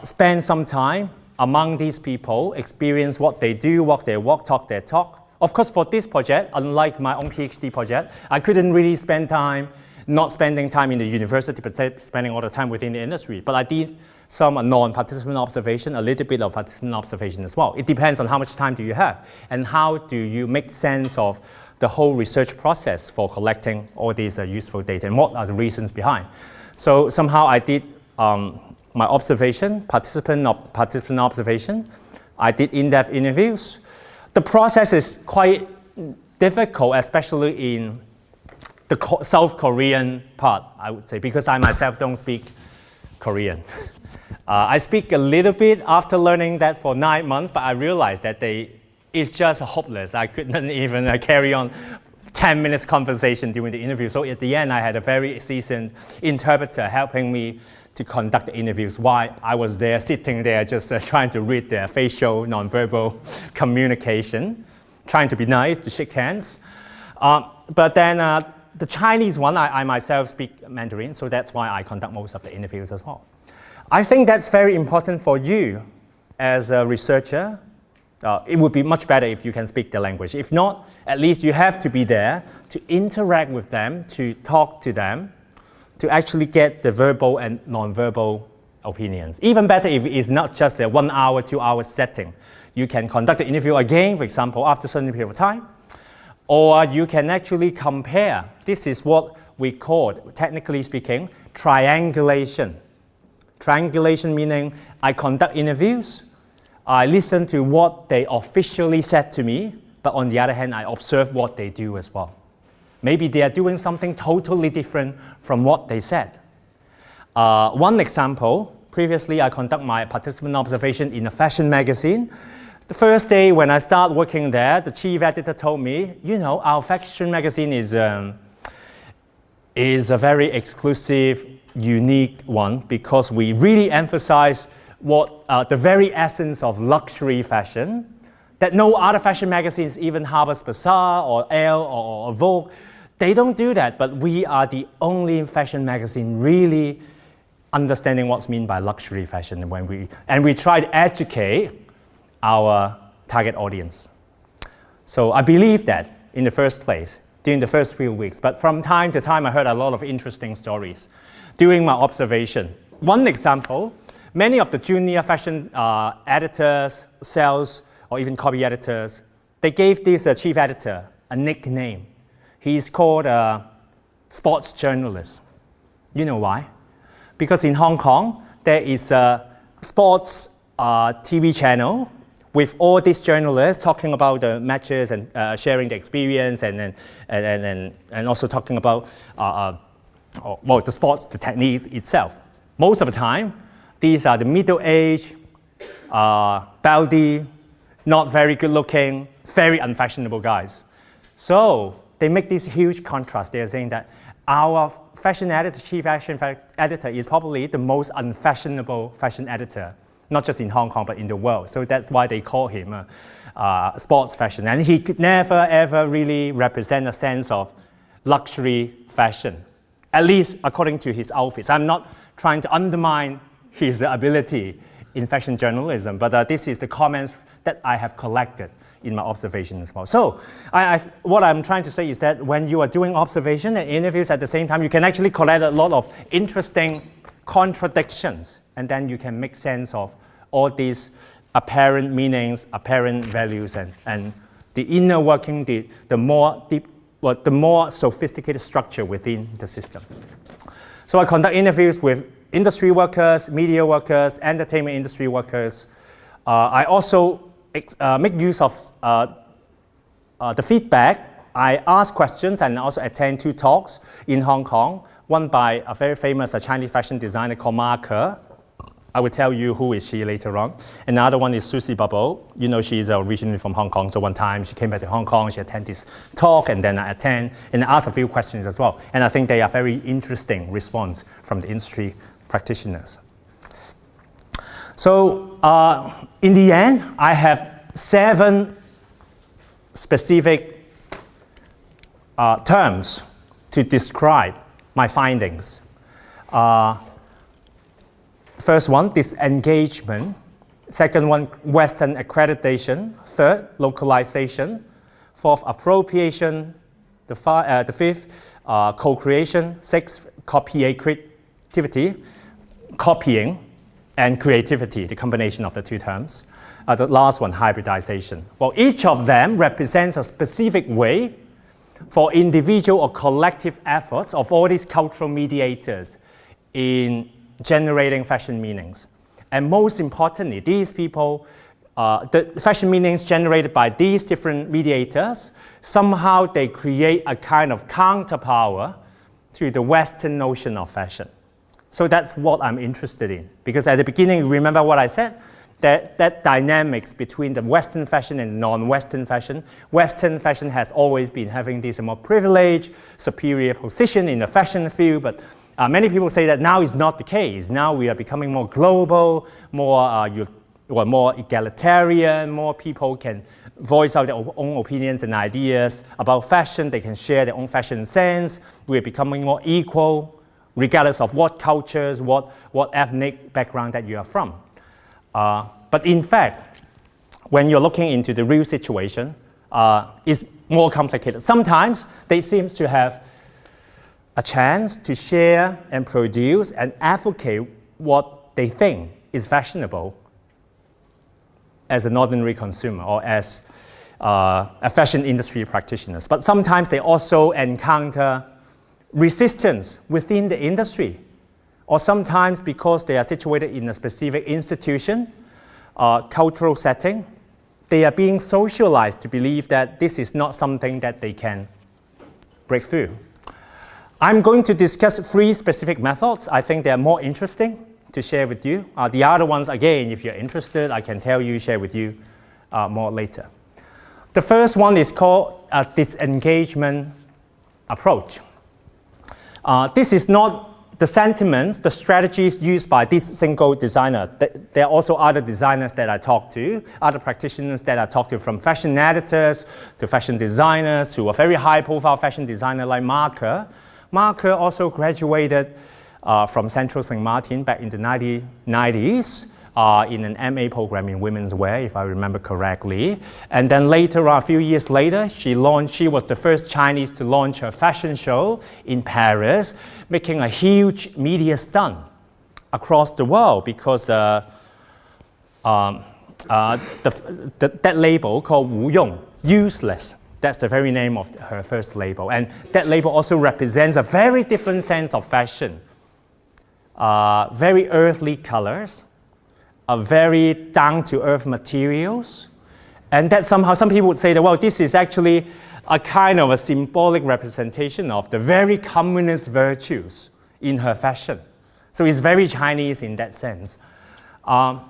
spend some time among these people, experience what they do, walk their walk, talk their talk. Of course, for this project, unlike my own PhD project, I couldn't really spend time, not spending time in the university, but spending all the time within the industry. But I did some non-participant observation, a little bit of participant observation as well. It depends on how much time do you have and how do you make sense of the whole research process for collecting all these useful data and what are the reasons behind. So somehow I did my observation, participant observation. I did in-depth interviews. The process is quite difficult, especially in the South Korean part, I would say, because I myself don't speak Korean. I speak a little bit after learning that for 9 months, but I realized that it's just hopeless. I couldn't even carry on 10 minutes conversation during the interview. So at the end, I had a very seasoned interpreter helping me to conduct the interviews while I was there, sitting there, just trying to read their facial, nonverbal communication, trying to be nice, to shake hands. But then the Chinese one, I myself speak Mandarin, so that's why I conduct most of the interviews as well. I think that's very important for you as a researcher. It would be much better if you can speak the language. If not, at least you have to be there to interact with them, to talk to them, to actually get the verbal and non-verbal opinions. Even better if it's not just a 1 hour, 2 hour setting. You can conduct the interview again, for example, after a certain period of time, or you can actually compare. This is what we call, technically speaking, triangulation. Triangulation meaning I conduct interviews, I listen to what they officially said to me, but on the other hand, I observe what they do as well. Maybe they are doing something totally different from what they said. One example, previously I conduct my participant observation in a fashion magazine. The first day when I started working there, the chief editor told me, you know, our fashion magazine is a very exclusive, unique one because we really emphasize what the very essence of luxury fashion that no other fashion magazines, even Harper's Bazaar or Elle or Vogue, they don't do that. But we are the only fashion magazine really understanding what's meant by luxury fashion, and we try to educate our target audience. So I believe that in the first place during the first few weeks. But from time to time, I heard a lot of interesting stories during my observation. One example, many of the junior fashion editors, sales, or even copy editors, they gave this chief editor a nickname. He's called a sports journalist. You know why? Because in Hong Kong, there is a sports TV channel with all these journalists talking about the matches and sharing the experience and also talking about the sports, the techniques itself. Most of the time, these are the middle-aged, baldy, not very good-looking, very unfashionable guys. So they make this huge contrast. They're saying that our fashion editor, chief fashion editor, is probably the most unfashionable fashion editor, not just in Hong Kong, but in the world. So that's why they call him sports fashion. And he could never, ever really represent a sense of luxury fashion, at least according to his outfits. I'm not trying to undermine his ability in fashion journalism, but this is the comments that I have collected in my observation as well. So what I'm trying to say is that when you are doing observation and interviews at the same time, you can actually collect a lot of interesting contradictions, and then you can make sense of all these apparent meanings, apparent values, and the inner working, the more sophisticated structure within the system. So I conduct interviews with industry workers, media workers, entertainment industry workers. I also make use of the feedback. I ask questions and also attend 2 talks in Hong Kong, one by a very famous Chinese fashion designer called Ma Ke. I will tell you who is she later on. Another one is Susie Bubble. You know, she is originally from Hong Kong, so one time she came back to Hong Kong, she attended this talk, and then I attend and ask a few questions as well. And I think they are very interesting response from the industry practitioners. So in the end, I have 7 specific terms to describe my findings. First one, disengagement. Second one, Western accreditation. Third, localization. Fourth, appropriation. The fifth, co-creation. Sixth, copying, and creativity, the combination of the 2 terms. The last one, hybridization. Well, each of them represents a specific way for individual or collective efforts of all these cultural mediators in generating fashion meanings. And most importantly, these people the fashion meanings generated by these different mediators, somehow they create a kind of counterpower to the Western notion of fashion. So that's what I'm interested in. Because at the beginning, remember what I said? That dynamics between the Western fashion and non-Western fashion. Western fashion has always been having this more privileged, superior position in the fashion field, but many people say that now is not the case. Now we are becoming more global, more egalitarian, more people can voice out their own opinions and ideas about fashion. They can share their own fashion sense. We are becoming more equal, regardless of what cultures, what ethnic background that you are from. But in fact, when you're looking into the real situation, it's more complicated. Sometimes they seem to have a chance to share and produce and advocate what they think is fashionable as an ordinary consumer or as a fashion industry practitioners. But sometimes they also encounter resistance within the industry, or sometimes because they are situated in a specific institution, cultural setting, they are being socialized to believe that this is not something that they can break through. I'm going to discuss 3 specific methods. I think they are more interesting to share with you. The other ones, again, if you're interested, I can tell you, share with you more later. The first one is called a disengagement approach. This is not the sentiments, the strategies used by this single designer. There are also other designers that I talk to, other practitioners that I talk to, from fashion editors to fashion designers to a very high-profile fashion designer like Marker. Marker also graduated from Central St. Martin back in the 1990s in an MA program in women's wear, if I remember correctly. And then later, a few years later, she was the first Chinese to launch her fashion show in Paris, making a huge media stunt across the world because that label called Wu Yong, useless. That's the very name of her first label. And that label also represents a very different sense of fashion. Very earthly colors, very down-to-earth materials. And that somehow, some people would say that, well, this is actually a kind of a symbolic representation of the very communist virtues in her fashion. So it's very Chinese in that sense. Why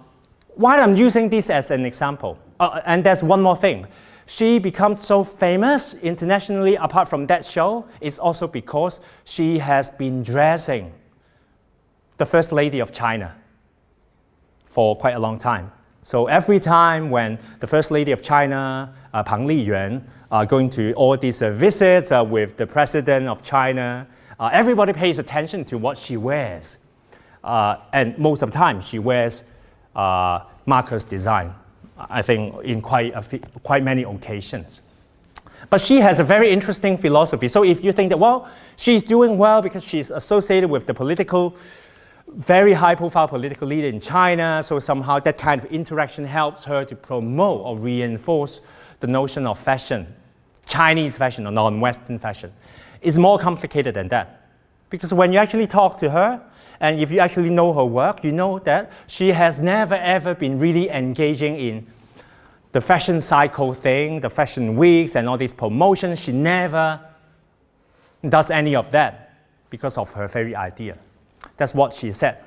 I'm using this as an example, and there's one more thing. She becomes so famous internationally apart from that show, it's also because she has been dressing the First Lady of China for quite a long time. So every time when the First Lady of China, Pang Liyuan, are going to all these visits with the President of China, everybody pays attention to what she wears. And most of the time she wears Marker's design, I think in quite many occasions. But she has a very interesting philosophy. So if you think that, well, she's doing well because she's associated with the very high-profile political leader in China, so somehow that kind of interaction helps her to promote or reinforce the notion of fashion, Chinese fashion or non-Western fashion. It's more complicated than that. Because when you actually talk to her, and if you actually know her work, you know that she has never ever been really engaging in the fashion cycle thing, the fashion weeks and all these promotions. She never does any of that because of her very idea. That's what she said.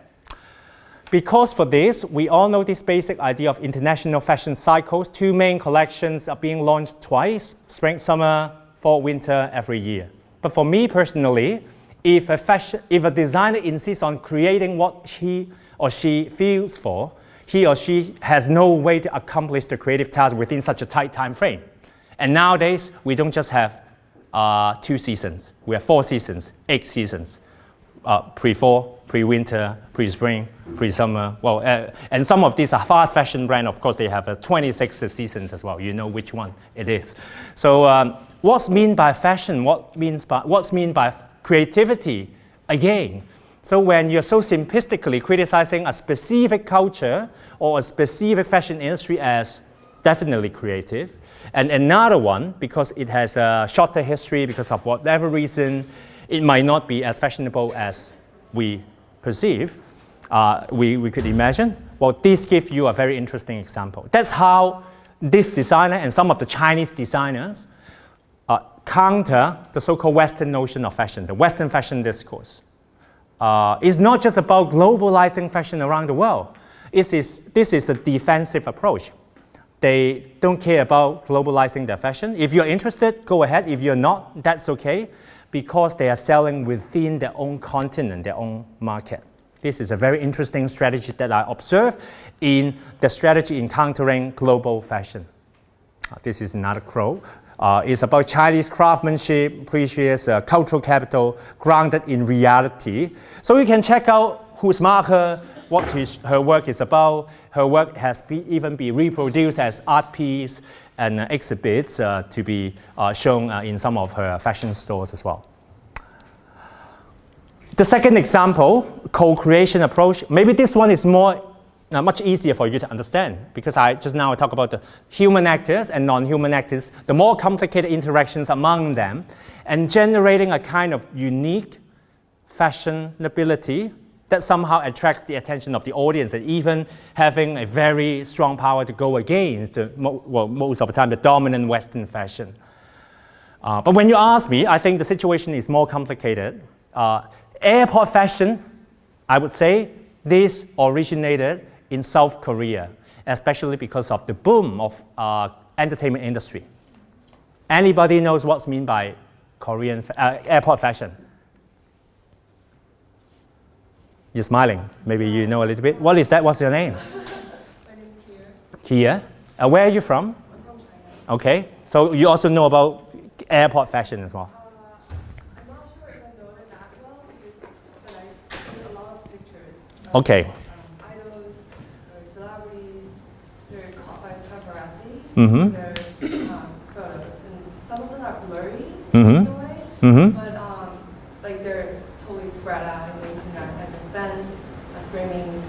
Because for this, we all know this basic idea of international fashion cycles. 2 main collections are being launched twice, spring, summer, fall, winter, every year. But for me personally, if a designer insists on creating what he or she feels for, he or she has no way to accomplish the creative task within such a tight time frame. And nowadays, we don't just have 2 seasons. We have 4 seasons, 8 seasons. Pre-fall, pre-winter, pre-spring, pre-summer. Well, and some of these are fast fashion brands. Of course, they have 26 seasons as well. You know which one it is. So what's meant by fashion? What's meant by creativity? Again, so when you're so simplistically criticizing a specific culture or a specific fashion industry as definitely creative, and another one, because it has a shorter history, because of whatever reason, it might not be as fashionable as we perceive, we could imagine, Well, this gives you a very interesting example. That's how this designer and some of the Chinese designers counter the so-called Western notion of fashion, the Western fashion discourse. It's not just about globalizing fashion around the world. This is a defensive approach. They don't care about globalizing their fashion. If you're interested, go ahead. If you're not, that's okay, because they are selling within their own continent, their own market. This is a very interesting strategy that I observe in the strategy in countering global fashion. This is another quote. It's about Chinese craftsmanship, precious cultural capital, grounded in reality. So you can check out who's marker, what her work is about. Her work has even been reproduced as art piece and exhibits to be shown in some of her fashion stores as well. The second example, co-creation approach. Maybe this one is much easier for you to understand, because I talk about the human actors and non-human actors, the more complicated interactions among them, and generating a kind of unique fashionability that somehow attracts the attention of the audience, and even having a very strong power to go against, most of the time, the dominant Western fashion. But when you ask me, I think the situation is more complicated. Airport fashion, I would say, this originated in South Korea, especially because of the boom of entertainment industry. Anybody knows what's meant by Korean airport fashion? You're smiling. Maybe you know a little bit. What is that? What's your name? My name is Kia. Kia. Where are you from? I'm from China. Okay. So you also know about airport fashion as well. I'm not sure if I know it that well, but I see a lot of pictures of Okay. idols, or celebrities, they're caught by paparazzi, Mm-hmm. their photos, and some of them are blurry Mm-hmm. in a way, Mm-hmm. but like they're totally spread out in the internet, and the fans are screaming,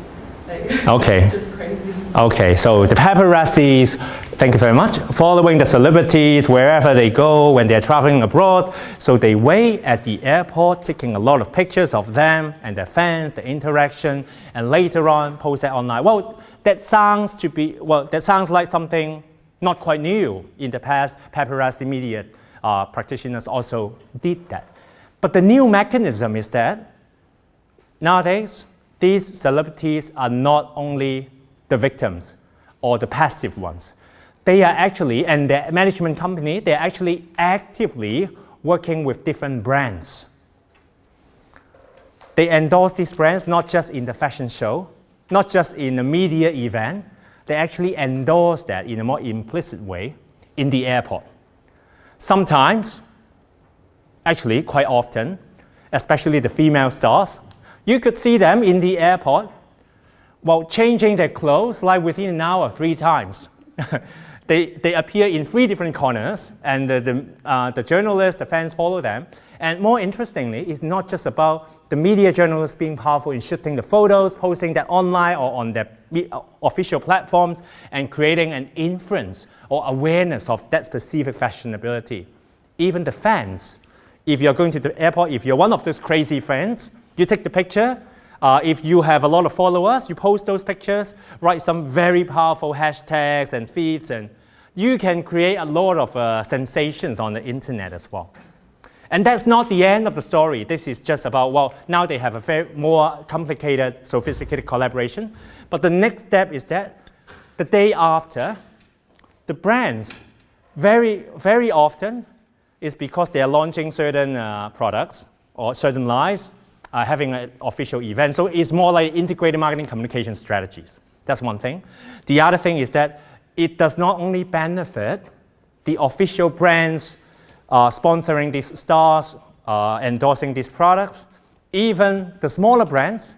like, Okay. it's just crazy. Okay, so the paparazzis, thank you very much, following the celebrities wherever they go when they're traveling abroad. So they wait at the airport, taking a lot of pictures of them and their fans, the interaction, and later on post that online. Well, that sounds like something not quite new. In the past, paparazzi media practitioners also did that. But the new mechanism is that nowadays, these celebrities are not only the victims or the passive ones. They are actually, and the management company, they're actually actively working with different brands. They endorse these brands not just in the fashion show, not just in a media event, they actually endorse that in a more implicit way in the airport. Sometimes, actually quite often, especially the female stars, you could see them in the airport while changing their clothes like within an hour 3 times. They appear in 3 different corners, and the journalists, the fans follow them. And more interestingly, it's not just about the media journalists being powerful in shooting the photos, posting that online or on their official platforms, and creating an inference or awareness of that specific fashionability. Even the fans, if you're going to the airport, if you're one of those crazy fans, you take the picture. If you have a lot of followers, you post those pictures, write some very powerful hashtags and feeds, and you can create a lot of sensations on the internet as well. And that's not the end of the story. This is just about, well, now they have a very more complicated, sophisticated collaboration. But the next step is that the day after, the brands, very, very often, is because they are launching certain products or certain lines, having an official event. So it's more like integrated marketing communication strategies. That's one thing. The other thing is that it does not only benefit the official brands sponsoring these stars, endorsing these products, even the smaller brands,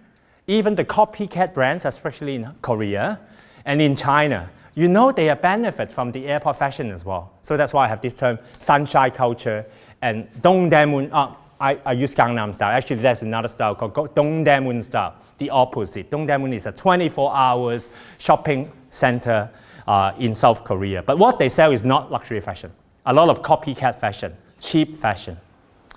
even the copycat brands, especially in Korea and in China, you know they benefit from the airport fashion as well. So that's why I have this term, Shanzhai culture, and Dongdaemun. I use Gangnam Style. Actually, there's another style called Dongdaemun style, the opposite. Dongdaemun is a 24 hours shopping center in South Korea. But what they sell is not luxury fashion. A lot of copycat fashion, cheap fashion.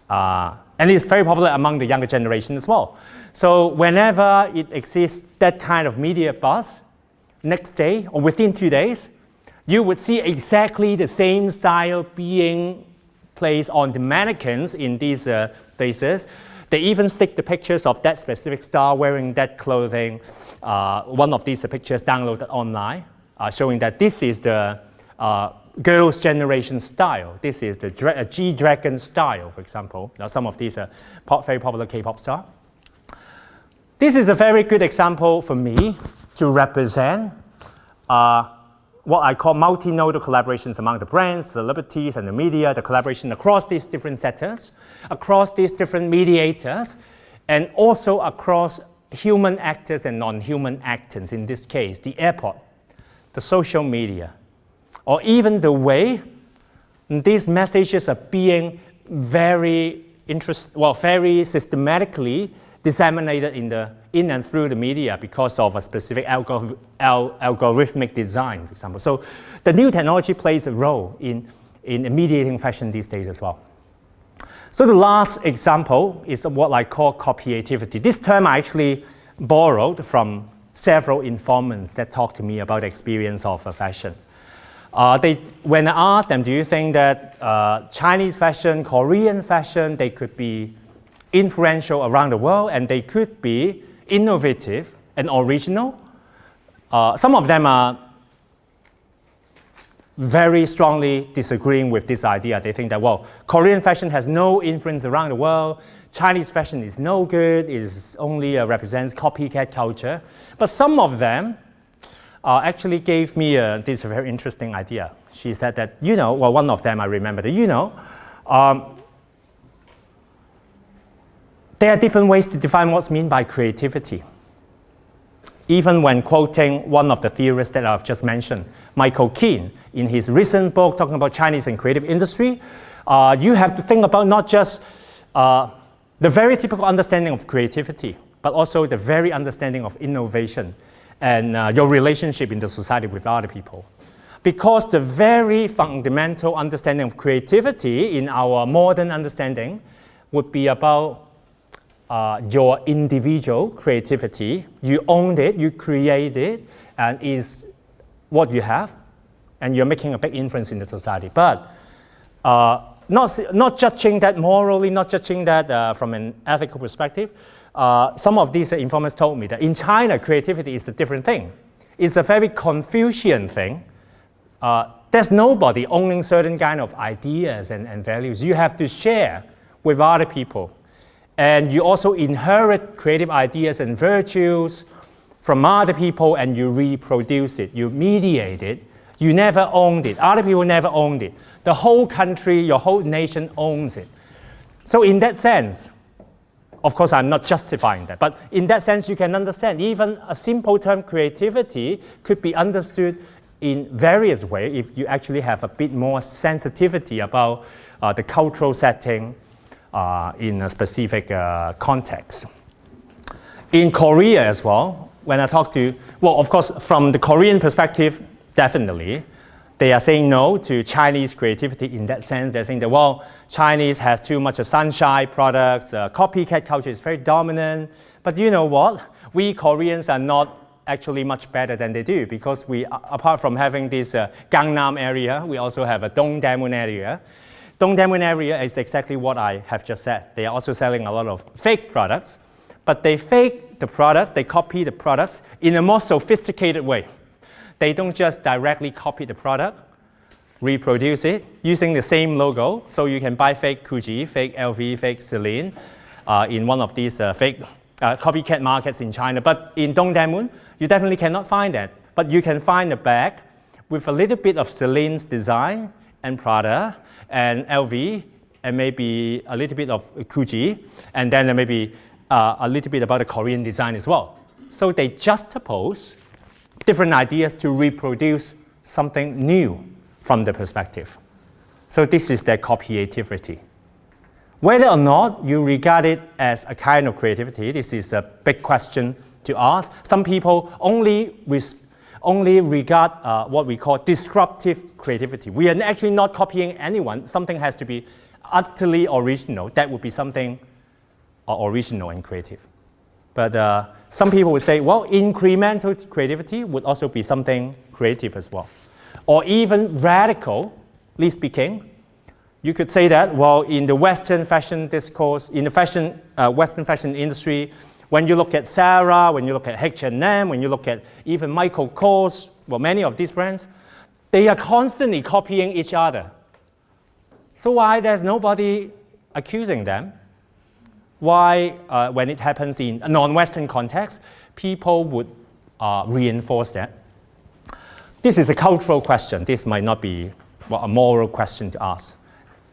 And it's very popular among the younger generation as well. So whenever it exists that kind of media buzz, next day or within 2 days, you would see exactly the same style being placed on the mannequins in these places. They even stick the pictures of that specific star wearing that clothing. One of these pictures downloaded online, showing that this is the girls' generation style. This is the G-Dragon style, for example. Now, some of these are very popular K-pop stars. This is a very good example for me to represent what I call multi-nodal collaborations among the brands, celebrities, and the media, the collaboration across these different sectors, across these different mediators, and also across human actors and non-human actors, in this case, the airport, the social media, or even the way these messages are being very systematically disseminated in and through the media because of a specific algorithmic design, for example. So the new technology plays a role in mediating fashion these days as well. So the last example is what I call copyativity. This term I actually borrowed from several informants that talked to me about the experience of fashion. When I asked them, do you think that Chinese fashion, Korean fashion, they could be influential around the world and they could be innovative and original? Some of them are very strongly disagreeing with this idea. They think that, well, Korean fashion has no influence around the world, Chinese fashion is no good, it only represents copycat culture. But some of them actually gave me this very interesting idea. She said that, one of them I remember that, there are different ways to define what's meant by creativity. Even when quoting one of the theorists that I've just mentioned, Michael Keane, in his recent book talking about Chinese and creative industry, you have to think about not just the very typical understanding of creativity, but also the very understanding of innovation and your relationship in the society with other people. Because the very fundamental understanding of creativity in our modern understanding would be about your individual creativity. You own it, you create it, and is what you have, and you're making a big influence in the society. But not judging that morally, not judging that from an ethical perspective, some of these informants told me that in China, creativity is a different thing. It's a very Confucian thing. There's nobody owning certain kind of ideas and values. You have to share with other people. And you also inherit creative ideas and virtues from other people and you reproduce it, you mediate it. You never owned it. Other people never owned it. The whole country, your whole nation owns it. So in that sense, of course I'm not justifying that, but in that sense you can understand even a simple term creativity could be understood in various ways if you actually have a bit more sensitivity about the cultural setting, in a specific context. In Korea as well, when I talk to, of course, from the Korean perspective, definitely, they are saying no to Chinese creativity in that sense. They're saying that, Chinese has too much Shanzhai products, copycat culture is very dominant. But you know what? We Koreans are not actually much better than they do because we, apart from having this Gangnam area, we also have a Dongdaemun area. Dongdaemun area is exactly what I have just said. They are also selling a lot of fake products, but they fake the products, they copy the products in a more sophisticated way. They don't just directly copy the product, reproduce it using the same logo, so you can buy fake Gucci, fake LV, fake Celine in one of these fake copycat markets in China. But in Dongdaemun, you definitely cannot find that. But you can find a bag with a little bit of Celine's design and Prada, and LV, and maybe a little bit of Gucci, and then maybe a little bit about the Korean design as well. So they juxtapose different ideas to reproduce something new from the perspective. So this is their copyativity. Whether or not you regard it as a kind of creativity, this is a big question to ask. Some people only regard what we call disruptive creativity. We are actually not copying anyone. Something has to be utterly original. That would be something original and creative. But some people would say, well, incremental creativity would also be something creative as well. Or even radically speaking, you could say that, well, in the Western fashion discourse, in the Western fashion industry, when you look at Sarah, when you look at H&M, when you look at even Michael Kors, well, many of these brands, they are constantly copying each other. So why there's nobody accusing them? Why, when it happens in a non-Western context, people would reinforce that? This is a cultural question. This might not be a moral question to ask.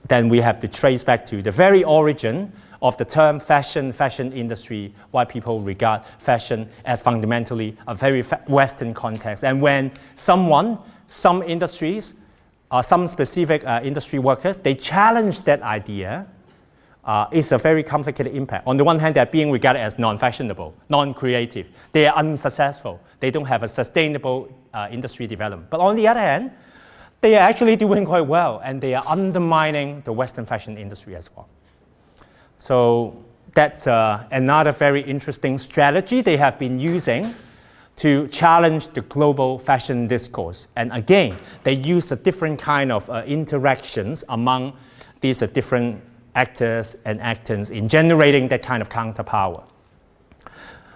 Then we have to trace back to the very origin of the term fashion industry, why people regard fashion as fundamentally a very Western context. And when some industries, some specific industry workers, they challenge that idea, it's a very complicated impact. On the one hand, they're being regarded as non-fashionable, non-creative. They are unsuccessful. They don't have a sustainable industry development. But on the other hand, they are actually doing quite well, and they are undermining the Western fashion industry as well. So that's another very interesting strategy they have been using to challenge the global fashion discourse. And again, they use a different kind of interactions among these different actors and actors in generating that kind of counterpower.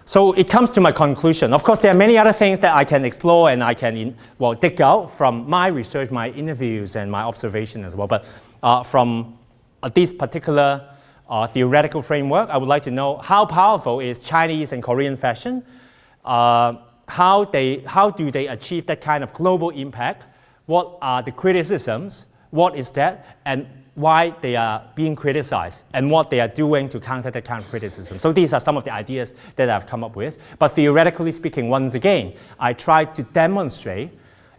So it comes to my conclusion. Of course, there are many other things that I can explore and I can dig out from my research, my interviews, and my observation as well. But from this particular theoretical framework, I would like to know how powerful is Chinese and Korean fashion? How do they achieve that kind of global impact? What are the criticisms? What is that? And why they are being criticized and what they are doing to counter that kind of criticism. So these are some of the ideas that I've come up with. But theoretically speaking, once again, I try to demonstrate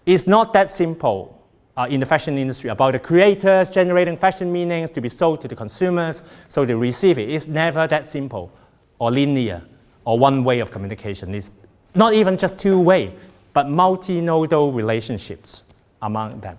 it's not that simple in the fashion industry about the creators generating fashion meanings to be sold to the consumers so they receive it. It's never that simple or linear or one way of communication. It's not even just two-way, but multi-nodal relationships among them.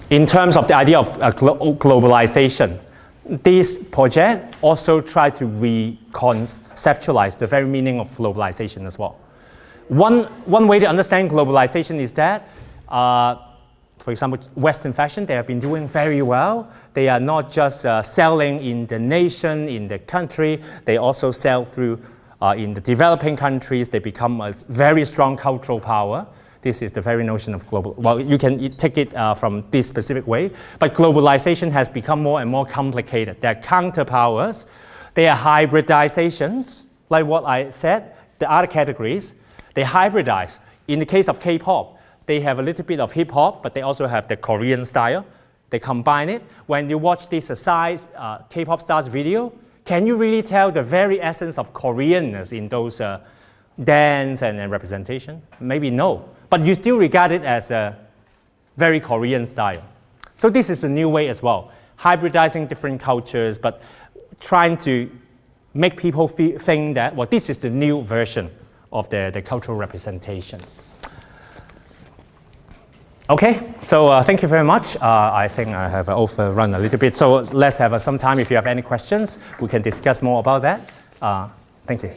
In terms of the idea of globalization, this project also tried to reconceptualize the very meaning of globalization as well. One way to understand globalization is that, for example, Western fashion, they have been doing very well. They are not just selling in the nation, in the country, they also sell through in the developing countries. They become a very strong cultural power. This is the very notion of global. Well, you can take it from this specific way, but globalization has become more and more complicated. There are counterpowers. There are hybridizations, like what I said, the other categories. They hybridize. In the case of K-pop, they have a little bit of hip-hop, but they also have the Korean style. They combine it. When you watch this K-pop stars video, can you really tell the very essence of Koreanness in those dance and representation? Maybe no, but you still regard it as a very Korean style. So this is a new way as well, hybridizing different cultures, but trying to make people think that, well, this is the new version of the cultural representation. Okay, so thank you very much. I think I have overrun a little bit, so let's have some time. If you have any questions, we can discuss more about that. Thank you.